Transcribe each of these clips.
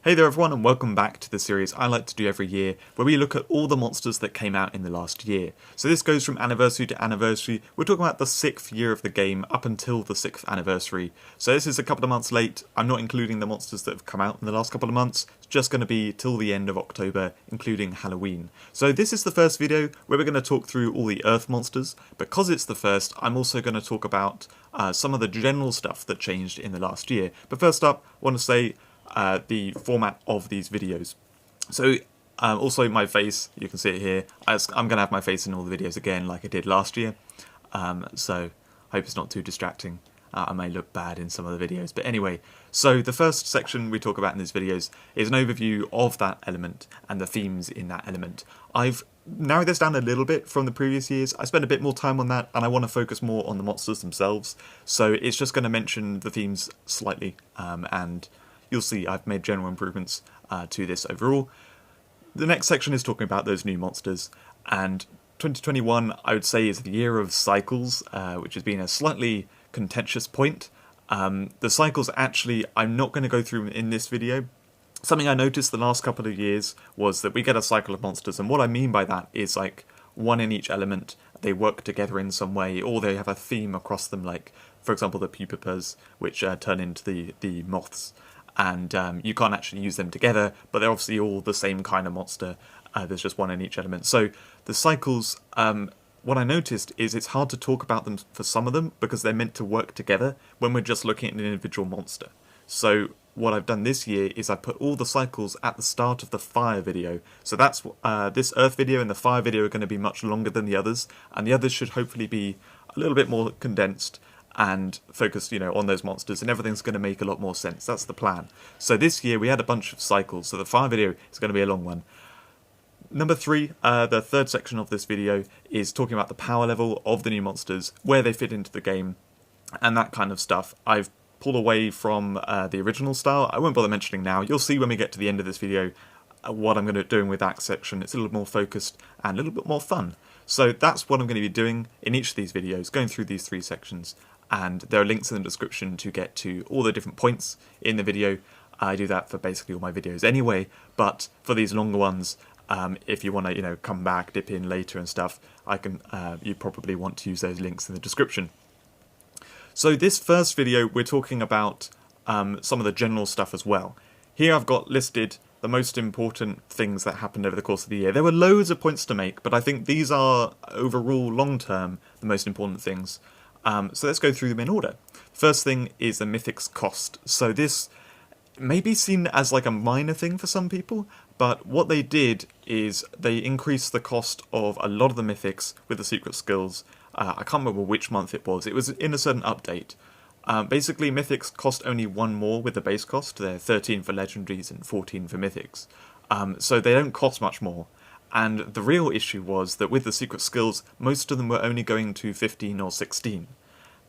Hey there everyone, and welcome back to the series I like to do every year, where we look at all the monsters that came out in the last year. So this goes from anniversary to anniversary. We're talking about the 6th year of the game up until the 6th anniversary. So this is a couple of months late. I'm not including the monsters that have come out in the last couple of months. It's just going to be till the end of October, including Halloween. So this is the first video where we're going to talk through all the Earth monsters. Because it's the first, I'm also going to talk about some of the general stuff that changed in the last year. But first up, I want to say the format of these videos. So also my face, you can see it here. I'm going to have my face in all the videos again like I did last year. So I hope it's not too distracting. I may look bad in some of the videos. But anyway, so the first section we talk about in these videos is an overview of that element and the themes in that element. I've narrowed this down a little bit from the previous years. I spent a bit more time on that and I want to focus more on the monsters themselves. So it's just going to mention the themes slightly and you'll see I've made general improvements to this overall. The next section is talking about those new monsters, and 2021 I would say is the year of cycles, which has been a slightly contentious point. The cycles actually I'm not going to go through in this video. Something I noticed the last couple of years was that we get a cycle of monsters, and what I mean by that is like one in each element, they work together in some way, or they have a theme across them, like for example the pupapas, which turn into the moths. And you can't actually use them together, but they're obviously all the same kind of monster. There's just one in each element. So the cycles, what I noticed is it's hard to talk about them for some of them because they're meant to work together when we're just looking at an individual monster. So what I've done this year is I put all the cycles at the start of the fire video. So that's this earth video and the fire video are going to be much longer than the others, and the others should hopefully be a little bit more condensed and focused, on those monsters, and everything's going to make a lot more sense. That's the plan. So this year we had a bunch of cycles, so the fire video is going to be a long one. Number 3, the third section of this video, is talking about the power level of the new monsters, where they fit into the game, and that kind of stuff. I've pulled away from the original style. I won't bother mentioning now. You'll see when we get to the end of this video what I'm going to be doing with that section. It's a little more focused and a little bit more fun. So that's what I'm going to be doing in each of these videos, going through these 3 sections. And there are links in the description to get to all the different points in the video. I do that for basically all my videos anyway, but for these longer ones, if you want to, come back, dip in later and stuff, you probably want to use those links in the description. So this first video, we're talking about some of the general stuff as well. Here I've got listed the most important things that happened over the course of the year. There were loads of points to make, but I think these are overall long-term the most important things. So let's go through them in order. First thing is the Mythics cost. So this may be seen as like a minor thing for some people, but what they did is they increased the cost of a lot of the Mythics with the secret skills. I can't remember which month it was. It was in a certain update. Basically, Mythics cost only 1 more with the base cost. They're 13 for Legendaries and 14 for Mythics. So they don't cost much more. And the real issue was that with the secret skills, most of them were only going to 15 or 16.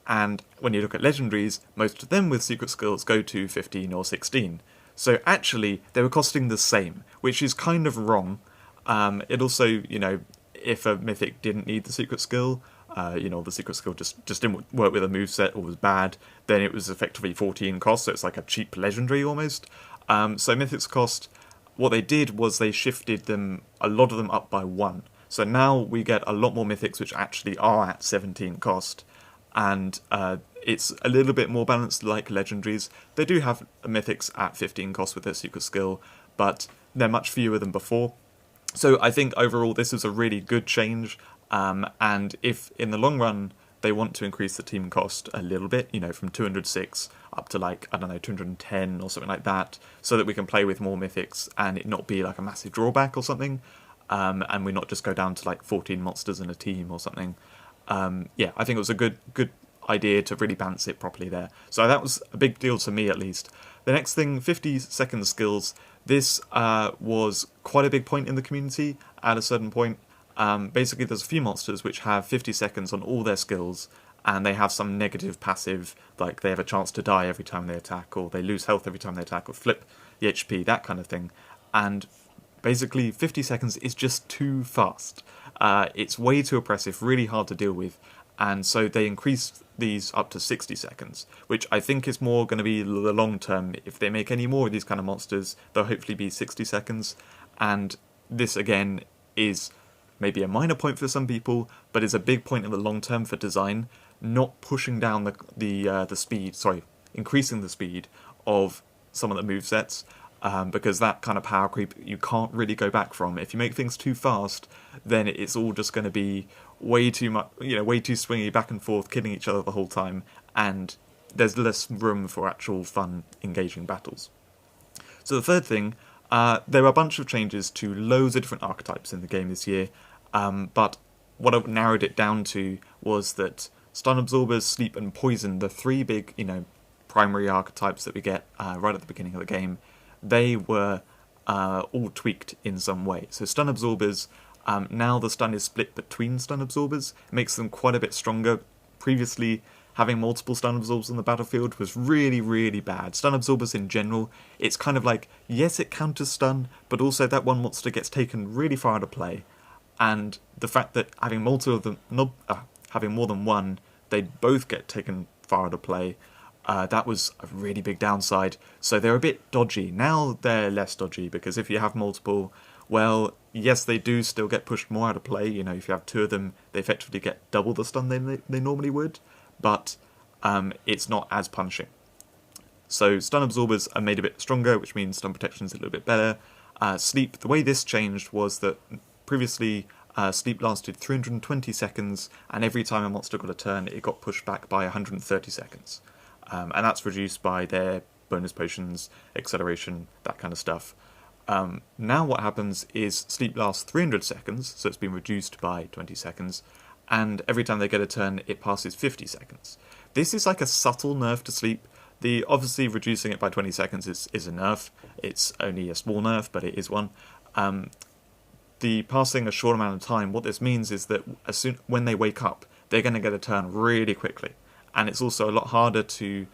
And when you look at Legendaries, most of them with secret skills go to 15 or 16. So actually, they were costing the same, which is kind of wrong. It also, if a Mythic didn't need the secret skill, the secret skill just didn't work with a moveset or was bad, then it was effectively 14 cost, so it's like a cheap Legendary almost. So Mythics cost, what they did was they shifted a lot of them up by 1. So now we get a lot more Mythics which actually are at 17 cost. And it's a little bit more balanced like Legendaries. They do have Mythics at 15 cost with their secret skill, but they're much fewer than before. So I think overall this is a really good change, and if in the long run they want to increase the team cost a little bit, from 206 up to 210 or something like that, so that we can play with more Mythics and it not be like a massive drawback or something, and we not just go down to 14 monsters in a team or something. Yeah, I think it was a good idea to really balance it properly there. So that was a big deal to me at least. The next thing, 50-second skills. This was quite a big point in the community at a certain point. Basically, there's a few monsters which have 50 seconds on all their skills, and they have some negative passive, like they have a chance to die every time they attack, or they lose health every time they attack, or flip the HP, that kind of thing. And basically, 50 seconds is just too fast. It's way too oppressive, really hard to deal with, and so they increased these up to 60 seconds, which I think is more going to be the long term. If they make any more of these kind of monsters, they'll hopefully be 60 seconds. And this, again, is maybe a minor point for some people, but is a big point in the long term for design, not pushing down the speed, increasing the speed of some of the movesets, because that kind of power creep you can't really go back from. If you make things too fast, then it's all just going to be way too much, way too swingy, back and forth, killing each other the whole time, and there's less room for actual fun, engaging battles. So the third thing, there are a bunch of changes to loads of different archetypes in the game this year, but what I narrowed it down to was that stun absorbers, sleep, and poison, the three big, primary archetypes that we get right at the beginning of the game, they were all tweaked in some way. So stun absorbers, now the stun is split between stun absorbers, it makes them quite a bit stronger. Previously, having multiple stun absorbers on the battlefield was really, really bad. Stun absorbers in general, it's kind of like, yes, it counters stun, but also that one monster gets taken really far out of play. And the fact that having multiple of them, having more than one, they both get taken far out of play, that was a really big downside. So they're a bit dodgy. Now they're less dodgy, because if you have multiple, well, yes, they do still get pushed more out of play. If you have two of them, they effectively get double the stun they normally would, but it's not as punishing. So stun absorbers are made a bit stronger, which means stun protection is a little bit better. Sleep, the way this changed was that previously sleep lasted 320 seconds, and every time a monster got a turn, it got pushed back by 130 seconds. And that's reduced by their bonus potions, acceleration, that kind of stuff. Now what happens is sleep lasts 300 seconds, so it's been reduced by 20 seconds, and every time they get a turn, it passes 50 seconds. This is like a subtle nerf to sleep. Obviously reducing it by 20 seconds is a nerf. It's only a small nerf, but it is one. The passing a short amount of time, what this means is that when they wake up, they're going to get a turn really quickly. And it's also a lot harder to,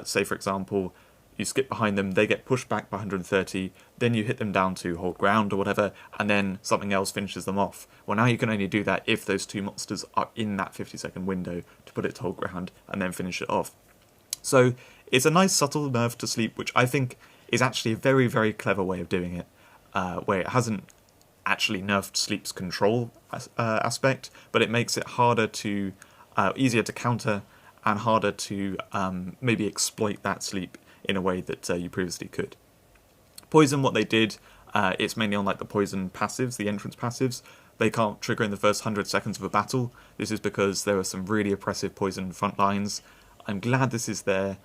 say for example, you skip behind them, they get pushed back by 130, then you hit them down to hold ground or whatever, and then something else finishes them off. Well, now you can only do that if those two monsters are in that 50-second window to put it to hold ground and then finish it off. So it's a nice subtle nerf to sleep, which I think is actually a very, very clever way of doing it, where it hasn't actually nerfed sleep's control aspect, but it makes it harder to, easier to counter, and harder to maybe exploit that sleep in a way that you previously could. Poison, what they did, it's mainly on like the poison passives, the entrance passives. They can't trigger in the first 100 seconds of a battle. This is because there are some really oppressive poison front lines. I'm glad this is there,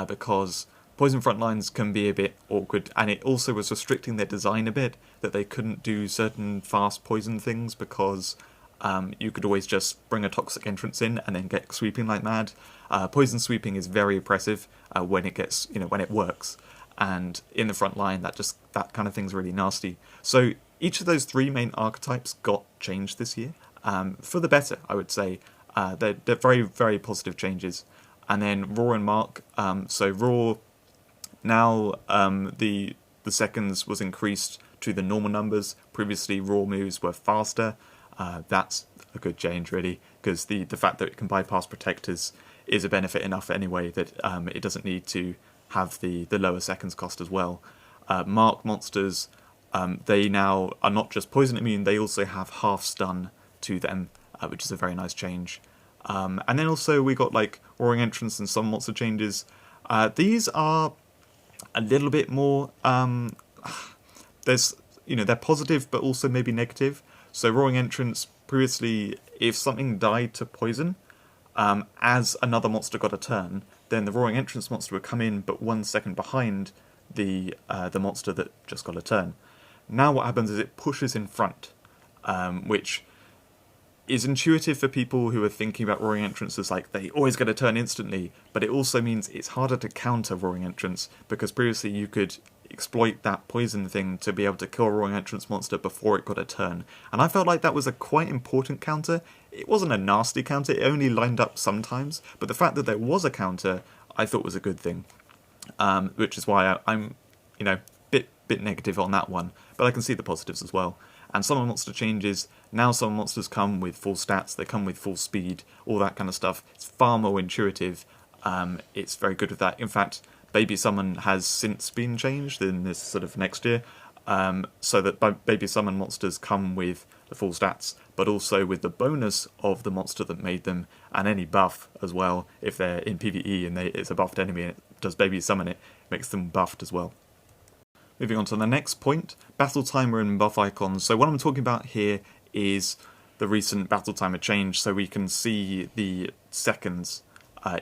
because poison front lines can be a bit awkward, and it also was restricting their design a bit, that they couldn't do certain fast poison things because you could always just bring a toxic entrance in and then get sweeping like mad. Poison sweeping is very oppressive when it works, and in the front line that kind of thing's really nasty. So each of those three main archetypes got changed this year, for the better, I would say. They're very, very positive changes. And then Raw and Mark, so Raw, now the seconds was increased to the normal numbers. Previously Raw moves were faster. That's a good change, really, because the fact that it can bypass protectors is a benefit enough anyway that it doesn't need to have the lower seconds cost as well. Mark monsters, they now are not just poison immune, they also have half stun to them, which is a very nice change. And then also we got like Roaring Entrance and some monster changes. These are a little bit more, they're positive but also maybe negative. So Roaring Entrance, previously, if something died to poison, as another monster got a turn, then the Roaring Entrance monster would come in but 1 second behind the monster that just got a turn. Now what happens is it pushes in front, which is intuitive for people who are thinking about Roaring Entrance as like they always get a turn instantly, but it also means it's harder to counter Roaring Entrance, because previously you could exploit that poison thing to be able to kill a Roaring Entrance monster before it got a turn. And I felt like that was a quite important counter. It wasn't a nasty counter, it only lined up sometimes, but the fact that there was a counter I thought was a good thing, which is why I'm bit negative on that one, but I can see the positives as well. And summon monster changes. Now summon monsters come with full stats, they come with full speed, all that kind of stuff. It's far more intuitive. It's very good with that. In fact, Baby Summon has since been changed in this sort of next year, so that Baby Summon monsters come with the full stats, but also with the bonus of the monster that made them, and any buff as well. If they're in PvE and it's a buffed enemy and it does Baby Summon it, makes them buffed as well. Moving on to the next point, battle timer and buff icons. So what I'm talking about here is the recent battle timer change, so we can see the seconds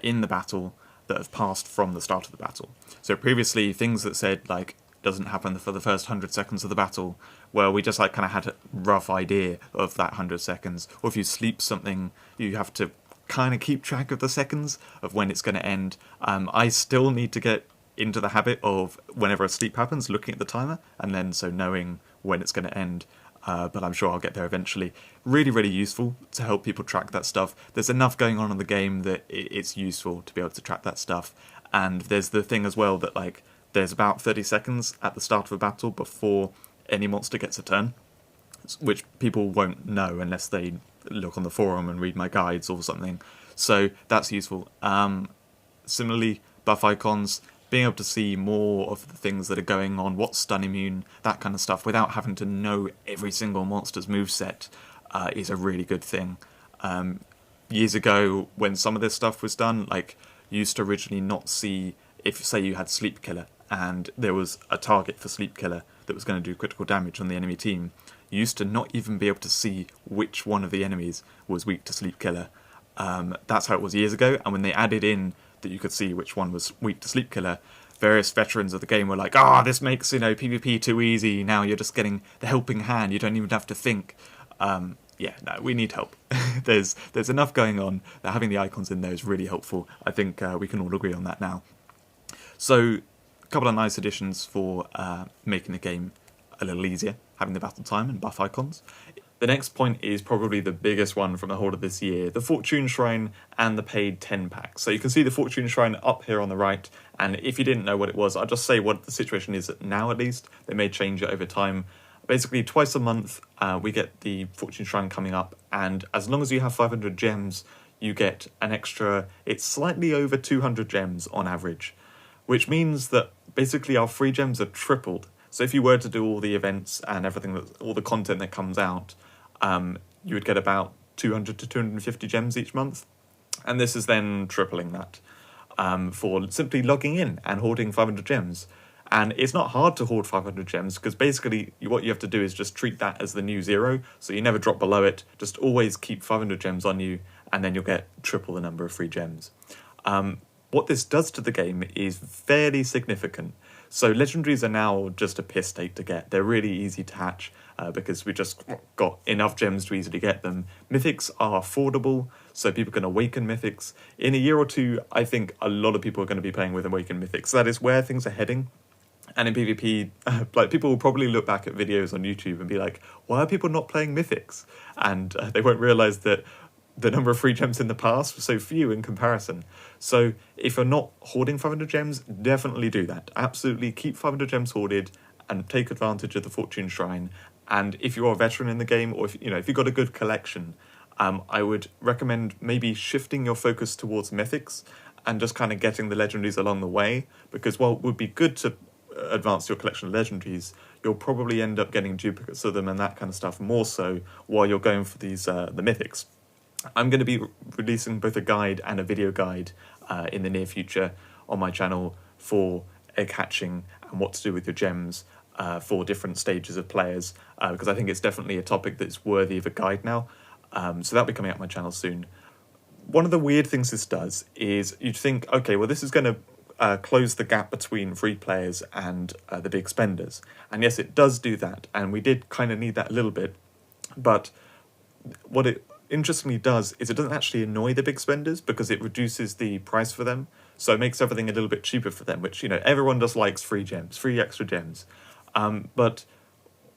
in the battle that have passed from the start of the battle. So previously, things that said, like, doesn't happen for the first 100 seconds of the battle, well, we just like kind of had a rough idea of that 100 seconds. Or if you sleep something, you have to kind of keep track of the seconds of when it's going to end. I still need to get into the habit of, whenever a sleep happens, looking at the timer, and then so knowing when it's going to end. But I'm sure I'll get there eventually. Really, really useful to help people track that stuff. There's enough going on in the game that it's useful to be able to track that stuff. And there's the thing as well that, like, there's about 30 seconds at the start of a battle before any monster gets a turn, which people won't know unless they look on the forum and read my guides or something. So that's useful. Similarly, buff icons, being able to see more of the things that are going on, what's stun immune, that kind of stuff, without having to know every single monster's moveset, is a really good thing. Years ago, when some of this stuff was done, like, you used to originally not see, if, say, you had Sleep Killer, and there was a target for Sleep Killer that was going to do critical damage on the enemy team, you used to not even be able to see which one of the enemies was weak to Sleep Killer. That's how it was years ago, and when they added in that you could see which one was weak to Sleep Killer, various veterans of the game were like, this makes, PvP too easy, now you're just getting the helping hand, you don't even have to think. Yeah, no, we need help. There's enough going on that having the icons in there is really helpful. I think we can all agree on that now. So, a couple of nice additions for making the game a little easier, having the battle time and buff icons. The next point is probably the biggest one from the whole of this year, the Fortune Shrine and the paid 10 packs. So you can see the Fortune Shrine up here on the right, and if you didn't know what it was, I'll just say what the situation is now at least. They may change it over time. Basically, twice a month we get the Fortune Shrine coming up, and as long as you have 500 gems, you get an extra, it's slightly over 200 gems on average, which means that basically our free gems are tripled. So if you were to do all the events and everything, all the content that comes out, you would get about 200 to 250 gems each month. And this is then tripling that for simply logging in and hoarding 500 gems. And it's not hard to hoard 500 gems, because basically what you have to do is just treat that as the new zero, so you never drop below it. Just always keep 500 gems on you, and then you'll get triple the number of free gems. What this does to the game is fairly significant. So Legendaries are now just a piss take to get. They're really easy to hatch because we just got enough gems to easily get them. Mythics are affordable, so people can awaken Mythics. In a year or two, I think a lot of people are going to be playing with awakened Mythics. That is where things are heading. And in PvP, like, people will probably look back at videos on YouTube and be like, why are people not playing Mythics? And they won't realise that the number of free gems in the past was so few in comparison. So if you're not hoarding 500 gems, definitely do that. Absolutely keep 500 gems hoarded and take advantage of the Fortune Shrine. And if you're a veteran in the game, or if you've got a good collection, I would recommend maybe shifting your focus towards Mythics and just kind of getting the Legendaries along the way, because while it would be good to advance your collection of Legendaries, you'll probably end up getting duplicates of them and that kind of stuff more so while you're going for these the Mythics. I'm going to be releasing both a guide and a video guide in the near future on my channel for egg hatching and what to do with your gems for different stages of players, because I think it's definitely a topic that's worthy of a guide now. So that'll be coming out on my channel soon. One of the weird things this does is you'd think, okay, well, this is going to close the gap between free players and the big spenders. And yes, it does do that, and we did kind of need that a little bit. But what it interestingly does is it doesn't actually annoy the big spenders, because it reduces the price for them. So it makes everything a little bit cheaper for them, which, everyone just likes free gems, free extra gems. But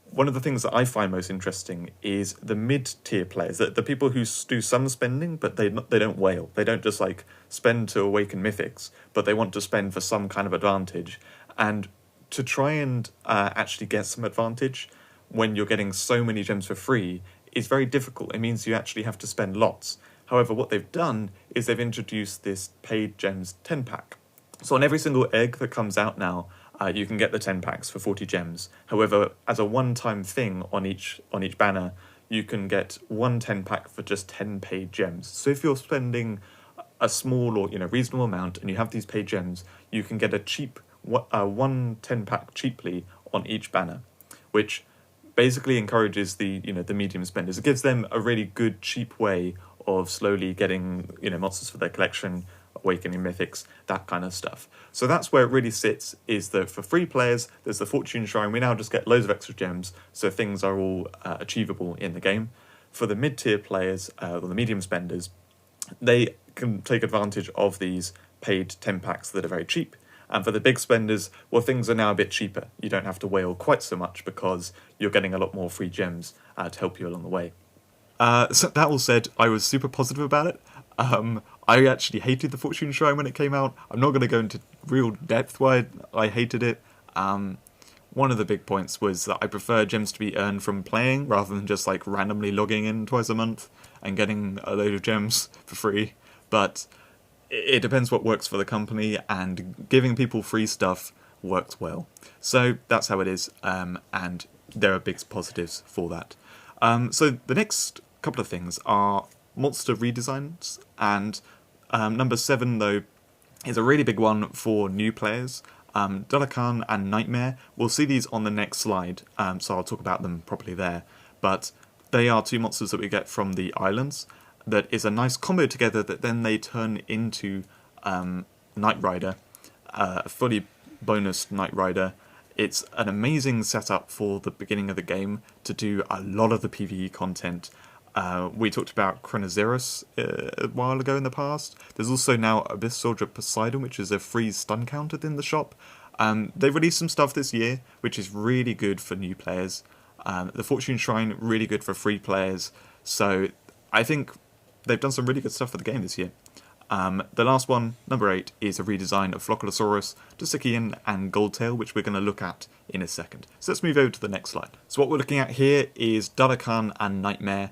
one of the things that I find most interesting is the mid-tier players, the people who do some spending, but they don't whale. They don't just spend to awaken Mythics, but they want to spend for some kind of advantage. And to try and actually get some advantage, when you're getting so many gems for free is very difficult. It means you actually have to spend lots. However, what they've done is they've introduced this paid gems 10 pack. So on every single egg that comes out now, you can get the 10 packs for 40 gems. However, as a one-time thing on each banner, you can get one 10 pack for just 10 paid gems. So if you're spending a small or reasonable amount and you have these paid gems, you can get a cheap one 10 pack cheaply on each banner, which basically encourages the medium spenders. It gives them a really good cheap way of slowly getting monsters for their collection, awakening mythics, that kind of stuff. So that's where it really sits, is that for free players, there's the Fortune Shrine. We now just get loads of extra gems, so things are all achievable in the game. For the mid-tier players, or the medium spenders, they can take advantage of these paid 10 packs that are very cheap. And for the big spenders, well, things are now a bit cheaper. You don't have to wail quite so much because you're getting a lot more free gems to help you along the way. So that all said, I was super positive about it. I actually hated the Fortune Shrine when it came out. I'm not going to go into real depth why I hated it. One of the big points was that I prefer gems to be earned from playing rather than just like randomly logging in twice a month and getting a load of gems for free. But it depends what works for the company, and giving people free stuff works well. So that's how it is, and there are big positives for that. So the next couple of things are monster redesigns, and number 7, though, is a really big one for new players. Dalakan and Nightmare, we'll see these on the next slide, so I'll talk about them properly there. But they are 2 monsters that we get from the islands. That is a nice combo together that then they turn into Knight Rider, a fully bonus Knight Rider. It's an amazing setup for the beginning of the game to do a lot of the PvE content. We talked about Chronoceros a while ago in the past. There's also now Abyss Soldier Poseidon, which is a free stun counter in the shop. They've released some stuff this year, which is really good for new players. The Fortune Shrine, really good for free players. So I think they've done some really good stuff for the game this year. The last one, number 8, is a redesign of Flocculosaurus, Dosikian, and Goldtail, which we're going to look at in a second. So let's move over to the next slide. So what we're looking at here is Dalakan and Nightmare,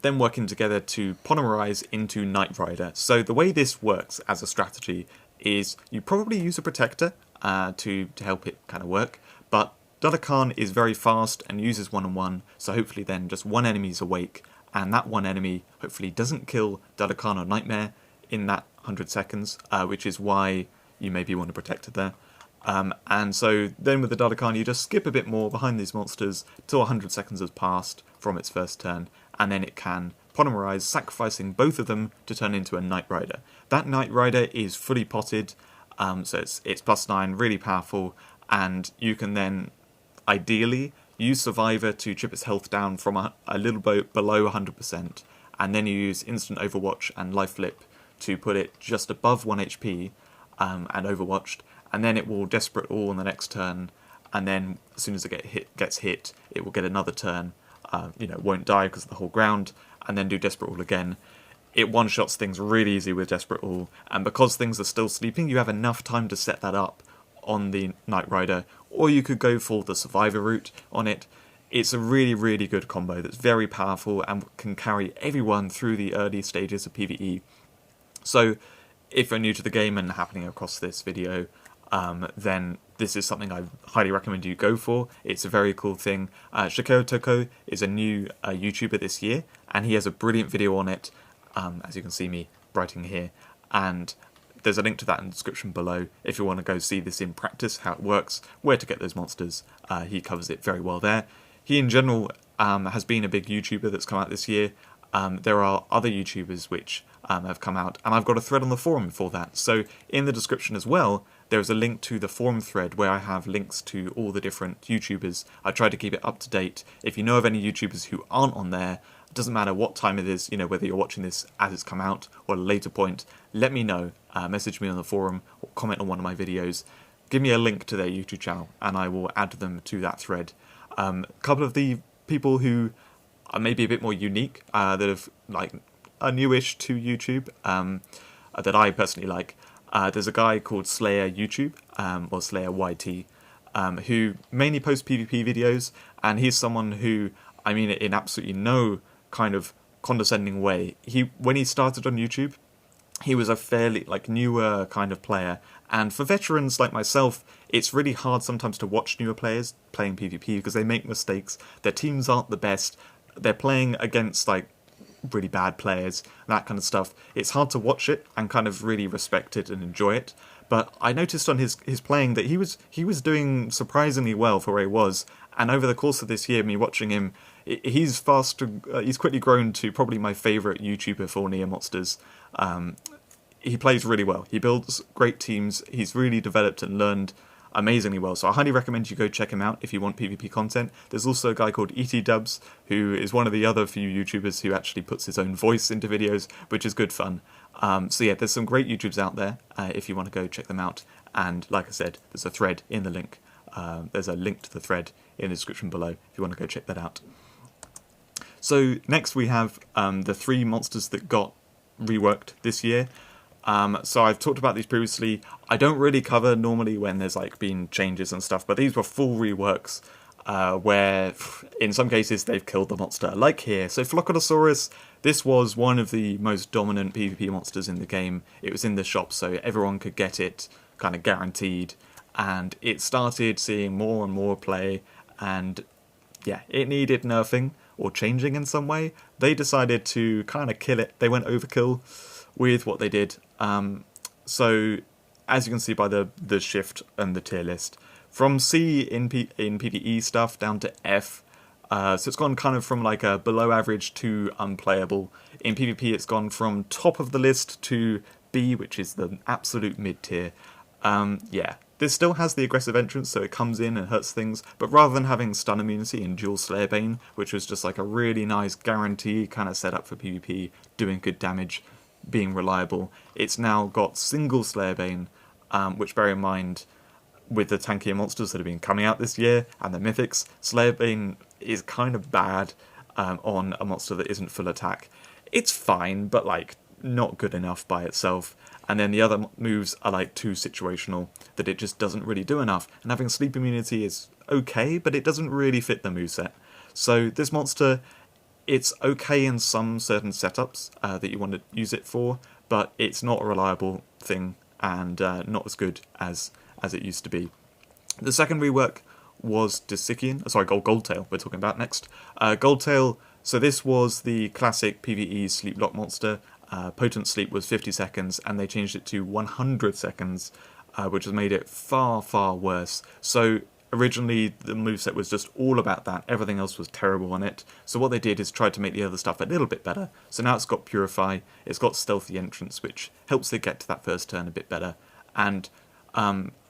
then working together to polymerize into Knight Rider. So the way this works as a strategy is you probably use a protector to help it kind of work, but Dalakan is very fast and uses 1-on-1, so hopefully then just one enemy is awake, and that one enemy hopefully doesn't kill Dalakan or Nightmare in that 100 seconds, which is why you maybe want a protector there. And so then with the Dalakan, you just skip a bit more behind these monsters till 100 seconds has passed from its first turn, and then it can polymerize, sacrificing both of them to turn into a Knight Rider. That Knight Rider is fully potted, so it's +9, really powerful, and you can then ideally use Survivor to chip its health down from a little bit below 100%, and then you use Instant Overwatch and Life Flip to put it just above 1 HP and Overwatched, and then it will Desperate All on the next turn, and then as soon as it gets hit, it will get another turn, won't die because of the whole ground, and then do Desperate All again. It one-shots things really easy with Desperate All, and because things are still sleeping, you have enough time to set that up on the Knight Rider, or you could go for the Survivor route on it. It's a really, really good combo that's very powerful and can carry everyone through the early stages of PvE. So if you're new to the game and happening across this video, then this is something I highly recommend you go for. It's a very cool thing. Shikeo Toko is a new YouTuber this year, and he has a brilliant video on it, as you can see me writing here, and there's a link to that in the description below if you want to go see this in practice, how it works, where to get those monsters. He covers it very well there. He in general has been a big YouTuber that's come out this year. There are other YouTubers which have come out, and I've got a thread on the forum for that. So in the description as well, there's a link to the forum thread where I have links to all the different YouTubers. I try to keep it up to date. If you know of any YouTubers who aren't on there, it doesn't matter what time it is, whether you're watching this as it's come out or at a later point, let me know. Message me on the forum or comment on one of my videos. Give me a link to their YouTube channel and I will add them to that thread. A couple of the people who are maybe a bit more unique, that have are newish to YouTube, that I personally like. There's a guy called Slayer YouTube, or Slayer YT. who mainly posts PvP videos, and he's someone who, I mean it in absolutely no kind of condescending way. When he started on YouTube, he was a fairly newer kind of player, and for veterans like myself, it's really hard sometimes to watch newer players playing PvP because they make mistakes. Their teams aren't the best. They're playing against really bad players, that kind of stuff. It's hard to watch it and kind of really respect it and enjoy it. But I noticed on his playing that he was doing surprisingly well for where he was, and over the course of this year, me watching him, he's quickly grown to probably my favourite YouTuber for Near Monsters. He plays really well. He builds great teams. He's really developed and learned amazingly well. So I highly recommend you go check him out if you want PvP content. There's also a guy called ET who is one of the other few YouTubers who actually puts his own voice into videos, which is good fun. So yeah, there's some great YouTubers out there if you want to go check them out. And like I said, there's a thread in the link. There's a link to the thread in the description below if you want to go check that out. So next we have the 3 monsters that got reworked this year. So I've talked about these previously. I don't really cover normally when there's been changes and stuff, but these were full reworks where in some cases they've killed the monster, like here. So Floccodosaurus, this was one of the most dominant PvP monsters in the game. It was in the shop, so everyone could get it kind of guaranteed, and it started seeing more and more play, and yeah, it needed nerfing or changing in some way. They decided to kind of kill it. They went overkill with what they did. So as you can see by the shift and the tier list, from C in PvE stuff down to F, so it's gone kind of from a below average to unplayable. In PvP it's gone from top of the list to B, which is the absolute mid tier. Yeah, this still has the aggressive entrance, so it comes in and hurts things, but rather than having stun immunity and dual Slayerbane, which was just a really nice guarantee kind of setup for PvP, doing good damage, being reliable, it's now got single Slayerbane, which, bear in mind, with the tankier monsters that have been coming out this year and the Mythics, Slayerbane is kind of bad on a monster that isn't full attack. It's fine, but not good enough by itself. And then the other moves are too situational that it just doesn't really do enough. And having sleep immunity is okay, but it doesn't really fit the moveset. So this monster, it's okay in some certain setups that you want to use it for, but it's not a reliable thing and not as good as it used to be. The second rework was Goldtail we're talking about next. Goldtail, so this was the classic PvE sleep lock monster. Potent sleep was 50 seconds, and they changed it to 100 seconds, which has made it far, far worse. So originally, the moveset was just all about that. Everything else was terrible on it. So what they did is try to make the other stuff a little bit better. So now it's got Purify, it's got Stealthy Entrance, which helps it get to that first turn a bit better. And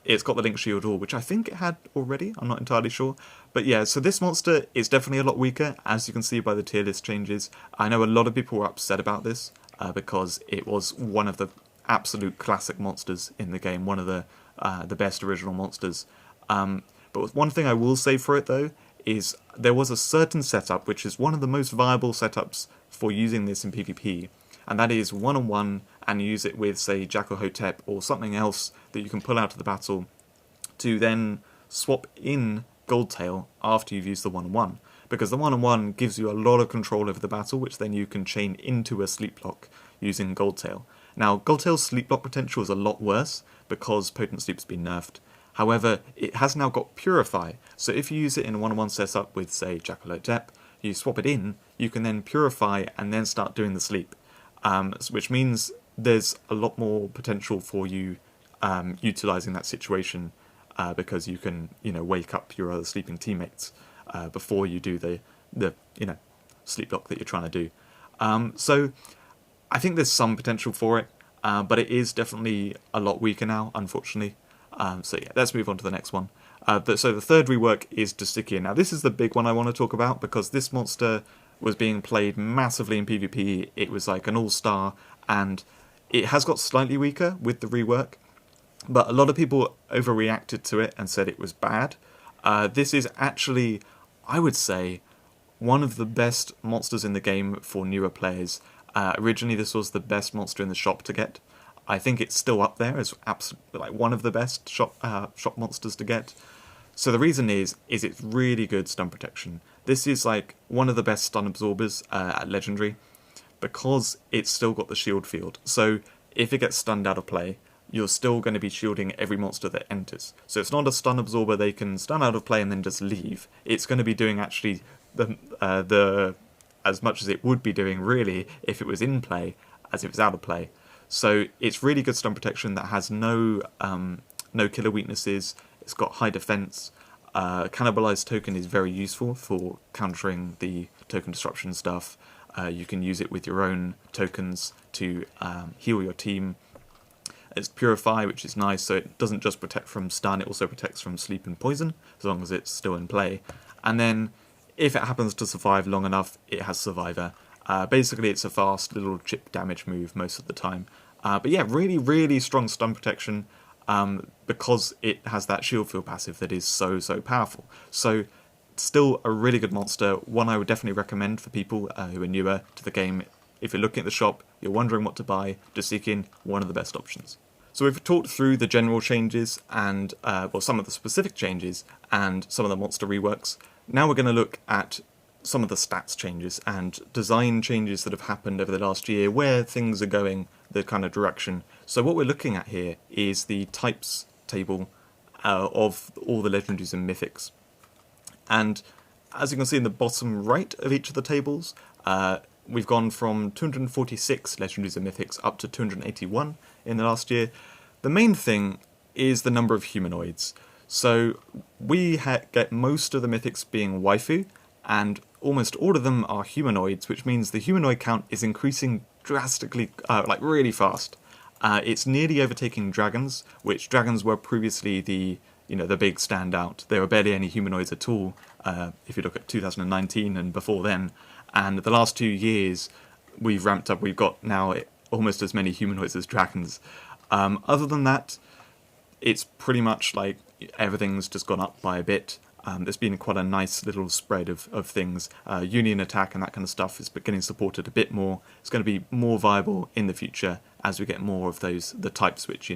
it's got the Link Shield All, which I think it had already, I'm not entirely sure. But yeah, so this monster is definitely a lot weaker, as you can see by the tier list changes. I know a lot of people were upset about this, because it was one of the absolute classic monsters in the game, one of the best original monsters. But one thing I will say for it, though, is there was a certain setup which is one of the most viable setups for using this in PvP, and that is one-on-one, and use it with, say, Jackal Hotep or something else that you can pull out of the battle to then swap in Goldtail after you've used the one-on-one. Because the one-on-one gives you a lot of control over the battle, which then you can chain into a sleep lock using Goldtail. Now, Goldtail's sleep lock potential is a lot worse because Potent Sleep's been nerfed. However, it has now got Purify, so if you use it in a one-on-one setup with, say, Jackalope, you swap it in, you can then Purify and then start doing the sleep, which means there's a lot more potential for you utilising that situation, because you can, wake up your other sleeping teammates before you do the sleep lock that you're trying to do. So I think there's some potential for it, but it is definitely a lot weaker now, unfortunately. So yeah, let's move on to the next one. So the third rework is Destikia. Now this is the big one I want to talk about, because this monster was being played massively in PvP. It was like an all-star, and it has got slightly weaker with the rework, but a lot of people overreacted to it and said it was bad. This is actually, I would say, one of the best monsters in the game for newer players. Originally this was the best monster in the shop to get. I think it's still up there as absolutely one of the best shop monsters to get. So the reason is it's really good stun protection. This is like one of the best stun absorbers at Legendary, because it's still got the shield field. So if it gets stunned out of play, you're still going to be shielding every monster that enters. So it's not a stun absorber they can stun out of play and then just leave. It's going to be doing actually the as much as it would be doing really if it was in play as if it's out of play. So it's really good stun protection that has no killer weaknesses. It's got high defense. Cannibalized token is very useful for countering the token disruption stuff. You can use it with your own tokens to heal your team. It's Purify, which is nice, so it doesn't just protect from stun, it also protects from sleep and poison, as long as it's still in play. And then, if it happens to survive long enough, it has Survivor. Basically, it's a fast little chip damage move most of the time. But yeah, really, really strong stun protection, because it has that shield field passive that is so powerful. So, still a really good monster, one I would definitely recommend for people who are newer to the game. If you're looking at the shop, you're wondering what to buy, just seek in one of the best options. So we've talked through the general changes and, some of the specific changes and some of the monster reworks. Now we're going to look at some of the stats changes and design changes that have happened over the last year, where things are going, the kind of direction. So what we're looking at here is the types table of all the Legendaries and Mythics. And as you can see in the bottom right of each of the tables, we've gone from 246 Legendaries and Mythics up to 281 in the last year. The main thing is the number of humanoids. So we get most of the Mythics being waifu, and almost all of them are humanoids, which means the humanoid count is increasing drastically, really fast. It's nearly overtaking dragons, which dragons were previously the big standout. There were barely any humanoids at all, if you look at 2019 and before then. And the last 2 years, we've ramped up. We've got now almost as many humanoids as dragons. Other than that, it's pretty much like everything's just gone up by a bit. There's been quite a nice little spread of things. Union attack and that kind of stuff is getting supported a bit more. It's going to be more viable in the future as we get more of the types which,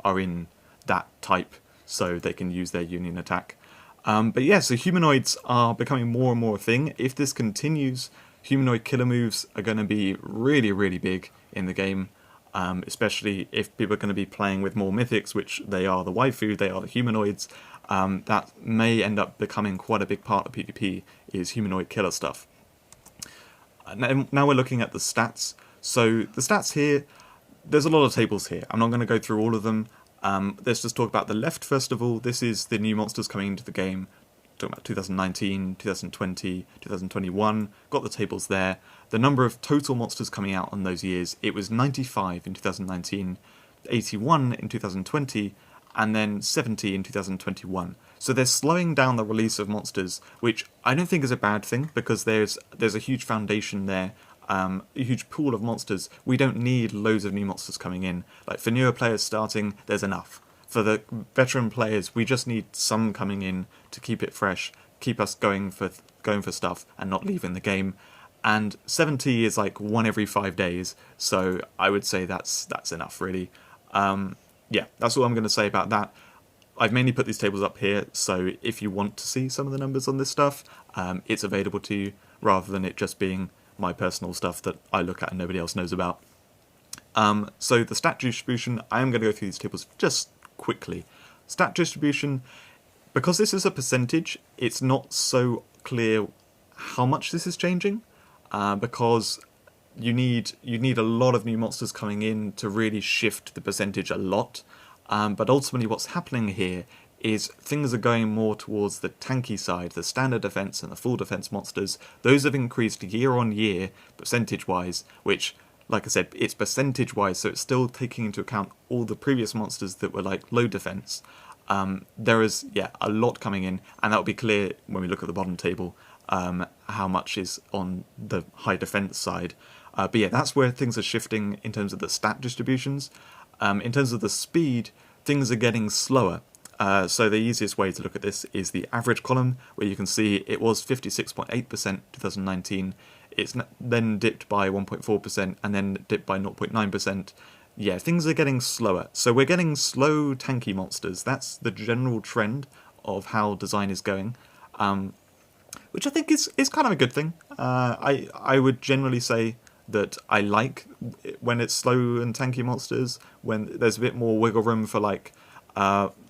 are in that type, so they can use their union attack. But yeah, so humanoids are becoming more and more a thing. If this continues, humanoid killer moves are going to be really, really big in the game, especially if people are going to be playing with more mythics, which they are the waifu, they are the humanoids. That may end up becoming quite a big part of PvP, is humanoid killer stuff. Now we're looking at the stats. So the stats here, there's a lot of tables here. I'm not going to go through all of them. Let's just talk about the left first of all. This is the new monsters coming into the game. Talking about 2019, 2020, 2021. Got the tables there. The number of total monsters coming out on those years, it was 95 in 2019, 81 in 2020, and then 70 in 2021. So they're slowing down the release of monsters, which I don't think is a bad thing, because there's a huge foundation there. A huge pool of monsters. We don't need loads of new monsters coming in. Like, for newer players starting, there's enough. For the veteran players, we just need some coming in to keep it fresh, keep us going for stuff and not leaving the game. And 70 is like 1 every 5 days, so I would say that's enough, really. Yeah, that's all I'm going to say about that. I've mainly put these tables up here, so if you want to see some of the numbers on this stuff, it's available to you, rather than it just being my personal stuff that I look at and nobody else knows about. So the stat distribution, I am going to go through these tables just quickly. Stat distribution, because this is a percentage, it's not so clear how much this is changing, because you need a lot of new monsters coming in to really shift the percentage a lot. But ultimately what's happening here is things are going more towards the tanky side, the standard defense and the full defense monsters. Those have increased year on year, percentage-wise, which, like I said, it's percentage-wise, so it's still taking into account all the previous monsters that were like low defense. There is, a lot coming in, and that'll be clear when we look at the bottom table, how much is on the high defense side. But yeah, that's where things are shifting in terms of the stat distributions. In terms of the speed, things are getting slower. So the easiest way to look at this is the average column, where you can see it was 56.8% 2019, it's then dipped by 1.4% and then dipped by 0.9%. Yeah, things are getting slower. So we're getting slow tanky monsters. That's the general trend of how design is going, which I think is kind of a good thing. I would generally say that I like when it's slow and tanky monsters, when there's a bit more wiggle room for like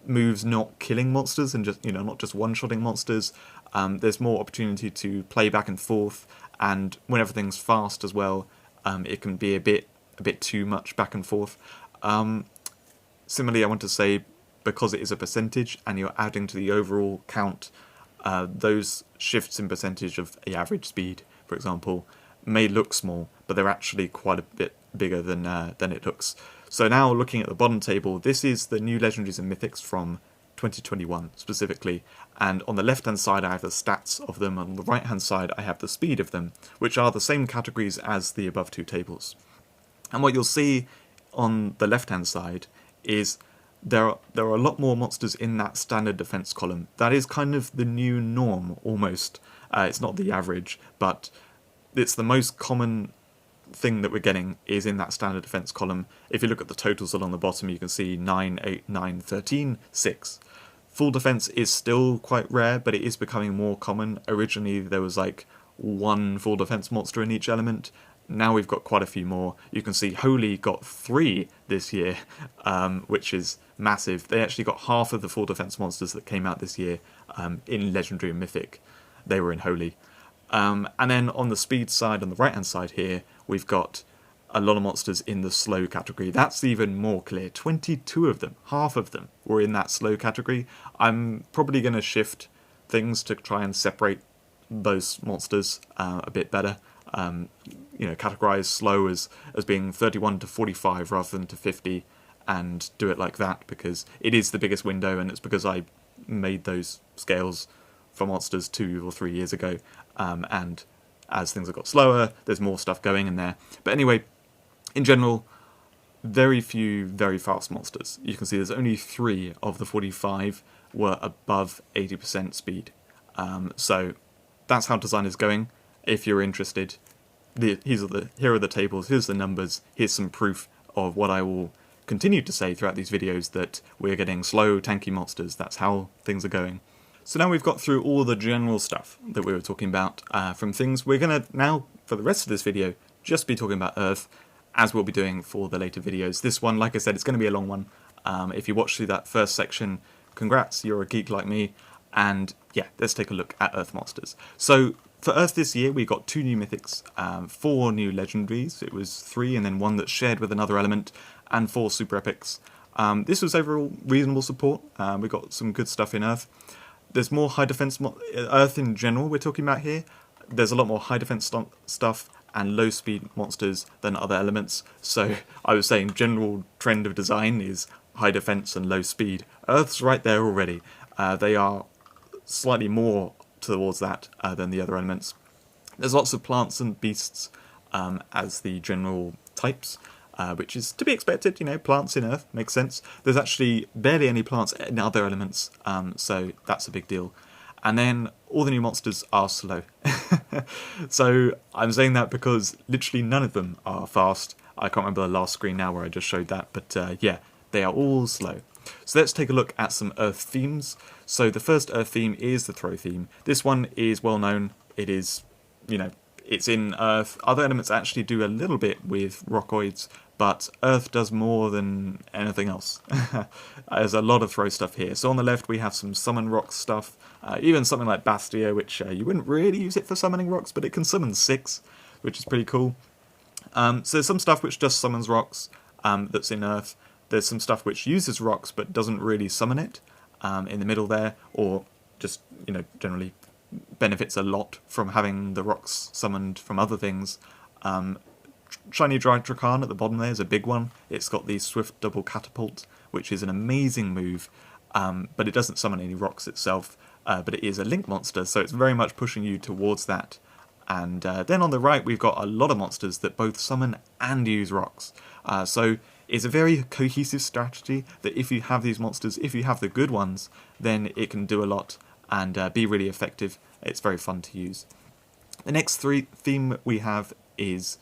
moves not killing monsters and just not just one-shotting monsters. There's more opportunity to play back and forth, and when everything's fast as well, it can be a bit too much back and forth. Similarly, I want to say, because it is a percentage and you're adding to the overall count, those shifts in percentage of the average speed, for example, may look small, but they're actually quite a bit bigger than it looks. So now looking at the bottom table, this is the new Legendaries and Mythics from 2021 specifically, and on the left hand side I have the stats of them, and on the right hand side I have the speed of them, which are the same categories as the above two tables. And what you'll see on the left hand side is there are a lot more monsters in that standard defense column. That is kind of the new norm almost. It's not the average, but it's the most common thing that we're getting is in that standard defense column. If you look at the totals along the bottom, you can see 9, 8, 9, 13, 6. Full defense is still quite rare, but it is becoming more common. Originally there was like one full defense monster in each element. Now we've got quite a few more. You can see Holy got 3 this year, which is massive. They actually got half of the full defense monsters that came out this year in Legendary and Mythic. They were in Holy. And then on the speed side, on the right hand side here, we've got a lot of monsters in the slow category. That's even more clear. 22 of them, half of them, were in that slow category. I'm probably going to shift things to try and separate those monsters a bit better. Categorize slow as being 31 to 45 rather than to 50, and do it like that, because it is the biggest window, and it's because I made those scales for monsters 2 or 3 years ago, and as things have got slower, there's more stuff going in there. But anyway, in general, very few very fast monsters. You can see there's only 3 of the 45 were above 80% speed. So that's how design is going. If you're interested, here are the tables, here's the numbers, here's some proof of what I will continue to say throughout these videos, that we're getting slow, tanky monsters. That's how things are going. So now we've got through all the general stuff that we were talking about from things. We're going to now, for the rest of this video, just be talking about Earth, as we'll be doing for the later videos. This one, like I said, it's going to be a long one. If you watch through that first section, congrats, you're a geek like me. And yeah, let's take a look at Earth monsters. So for Earth this year, we got 2 new Mythics, 4 new Legendaries. It was 3, and then 1 that's shared with another element, and 4 Super Epics. This was overall reasonable support. We got some good stuff in Earth. There's more high defense Earth in general we're talking about here. There's a lot more high defense stuff and low speed monsters than other elements. So I was saying general trend of design is high defense and low speed. Earth's right there already. They are slightly more towards that than the other elements. There's lots of plants and beasts as the general types. Which is to be expected, plants in Earth, makes sense. There's actually barely any plants in other elements, so that's a big deal. And then all the new monsters are slow. So I'm saying that because literally none of them are fast. I can't remember the last screen now where I just showed that, but yeah, they are all slow. So let's take a look at some Earth themes. So the first Earth theme is the throw theme. This one is well known. It is, it's in Earth. Other elements actually do a little bit with rockoids, but Earth does more than anything else. There's a lot of throw stuff here. So on the left we have some summon rock stuff, even something like Bastia, which you wouldn't really use it for summoning rocks, but it can summon 6, which is pretty cool. So there's some stuff which just summons rocks that's in Earth. There's some stuff which uses rocks but doesn't really summon it in the middle there, or just, generally benefits a lot from having the rocks summoned from other things. Shiny Dry Dracan at the bottom there is a big one. It's got the Swift Double Catapult, which is an amazing move, but it doesn't summon any rocks itself, but it is a link monster, so it's very much pushing you towards that. And then on the right we've got a lot of monsters that both summon and use rocks. So it's a very cohesive strategy that if you have these monsters, if you have the good ones, then it can do a lot and be really effective. It's very fun to use. The next theme we have is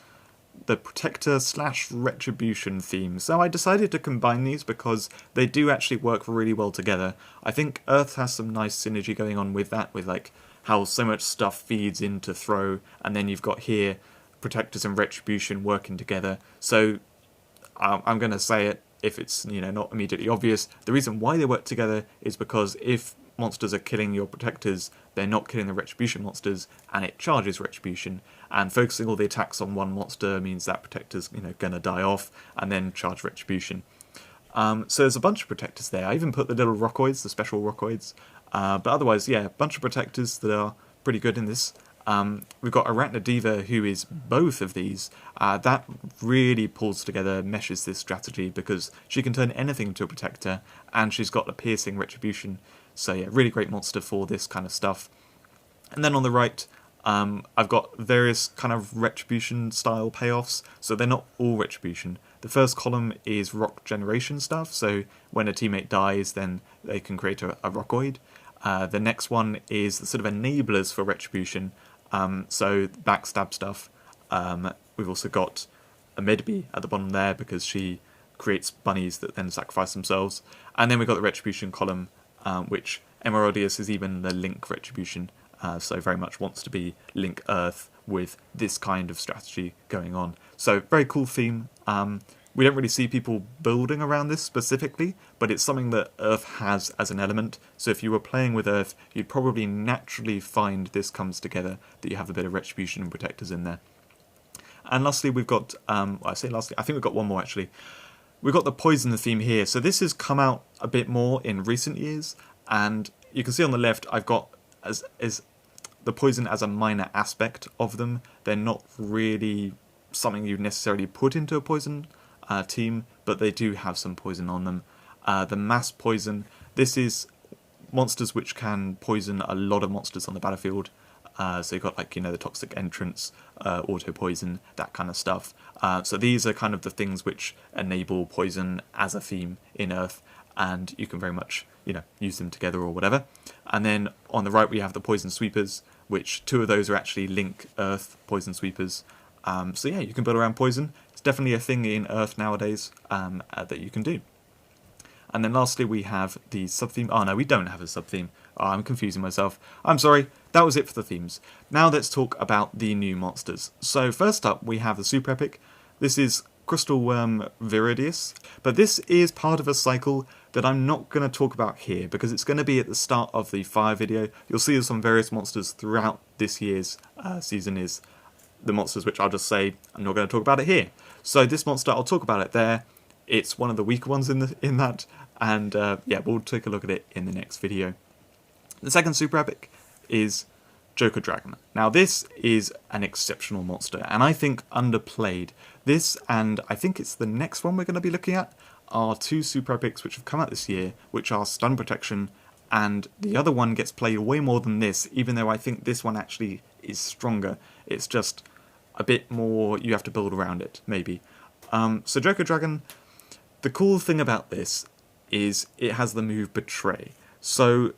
the Protector / Retribution theme. So I decided to combine these because they do actually work really well together. I think Earth has some nice synergy going on with that, with like how so much stuff feeds into Throw, and then you've got here Protectors and Retribution working together. So I'm going to say it if it's not immediately obvious. The reason why they work together is because if monsters are killing your Protectors, they're not killing the Retribution monsters, and it charges Retribution. And focusing all the attacks on one monster means that Protector's gonna die off, and then charge Retribution. So there's a bunch of Protectors there. I even put the little Rockoids, the special Rockoids. But otherwise, yeah, a bunch of Protectors that are pretty good in this. We've got Arachnodiva, who is both of these. That really pulls together, meshes this strategy, because she can turn anything into a Protector, and she's got a piercing Retribution. So yeah, really great monster for this kind of stuff. And then on the right, I've got various kind of Retribution style payoffs, so they're not all Retribution. The first column is rock generation stuff, so when a teammate dies, then they can create a Rockoid. The next one is the sort of enablers for Retribution, so backstab stuff. We've also got a Medbee at the bottom there, because she creates bunnies that then sacrifice themselves. And then we've got the Retribution column, which Emeraldius is even the Link Retribution, so very much wants to be Link Earth with this kind of strategy going on. So very cool theme. We don't really see people building around this specifically, but it's something that Earth has as an element. So if you were playing with Earth, you'd probably naturally find this comes together, that you have a bit of Retribution and Protectors in there. And lastly, we've got, I think we've got one more actually. We've got the Poison theme here. So this has come out a bit more in recent years, and you can see on the left I've got as the Poison as a minor aspect of them. They're not really something you necessarily put into a Poison team, but they do have some poison on them. The Mass Poison, this is monsters which can poison a lot of monsters on the battlefield. So you've got like, the Toxic Entrance, Auto Poison, that kind of stuff. So these are kind of the things which enable poison as a theme in Earth, and you can very much, use them together or whatever. And then on the right we have the Poison Sweepers, which 2 of those are actually Link Earth Poison Sweepers. So yeah, you can build around poison. It's definitely a thing in Earth nowadays that you can do. And then lastly we have the sub-theme. Oh no, we don't have a sub-theme. Oh, I'm confusing myself. I'm sorry, that was it for the themes. Now let's talk about the new monsters. So first up we have the Super Epic. This is Crystal Worm Viridius, but this is part of a cycle that I'm not going to talk about here, because it's going to be at the start of the Fire video. You'll see some various monsters throughout this year's season is the monsters which I'll just say I'm not going to talk about it here. So this monster, I'll talk about it there. It's one of the weaker ones in that, and yeah, we'll take a look at it in the next video. The second Super Epic is Joker Dragon. Now this is an exceptional monster, and I think underplayed. This, and I think it's the next one we're going to be looking at, are 2 Super Epics which have come out this year, which are Stun Protection, and the other one gets played way more than this, even though I think this one actually is stronger. It's just a bit more, you have to build around it, maybe. So Joker Dragon, the cool thing about this is it has the move Betray. So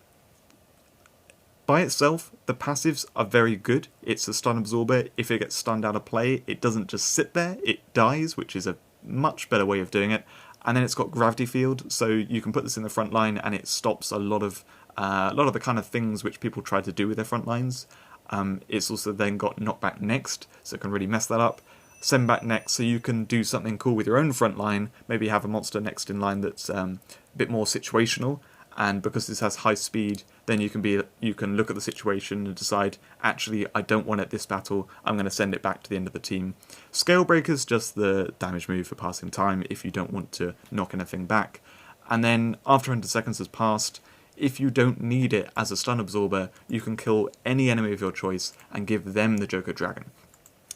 by itself, the passives are very good. It's a stun absorber. If it gets stunned out of play, it doesn't just sit there, it dies, which is a much better way of doing it. And then it's got Gravity Field, so you can put this in the front line and it stops a lot of the kind of things which people try to do with their front lines. It's also then got Knockback Next, so it can really mess that up. Send Back Next, so you can do something cool with your own front line, maybe have a monster next in line that's a bit more situational, and because this has high speed, then you can look at the situation and decide, actually, I don't want it this battle, I'm going to send it back to the end of the team. Scale Breaker's just the damage move for passing time if you don't want to knock anything back. And then, after 100 seconds has passed, if you don't need it as a stun absorber, you can kill any enemy of your choice and give them the Joker Dragon.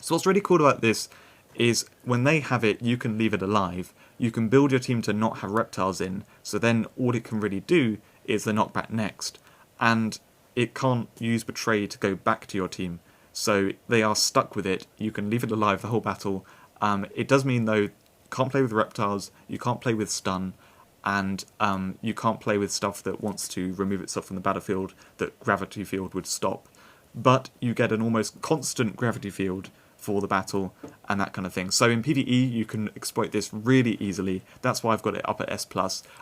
So what's really cool about this is when they have it, you can leave it alive. You can build your team to not have reptiles in, so then all it can really do is the Knockback Next. And it can't use Betray to go back to your team, so they are stuck with it. You can leave it alive the whole battle. It does mean, though, you can't play with reptiles, you can't play with stun, and you can't play with stuff that wants to remove itself from the battlefield that Gravity Field would stop. But you get an almost constant Gravity Field for the battle and that kind of thing. So in PvE, you can exploit this really easily. That's why I've got it up at S+.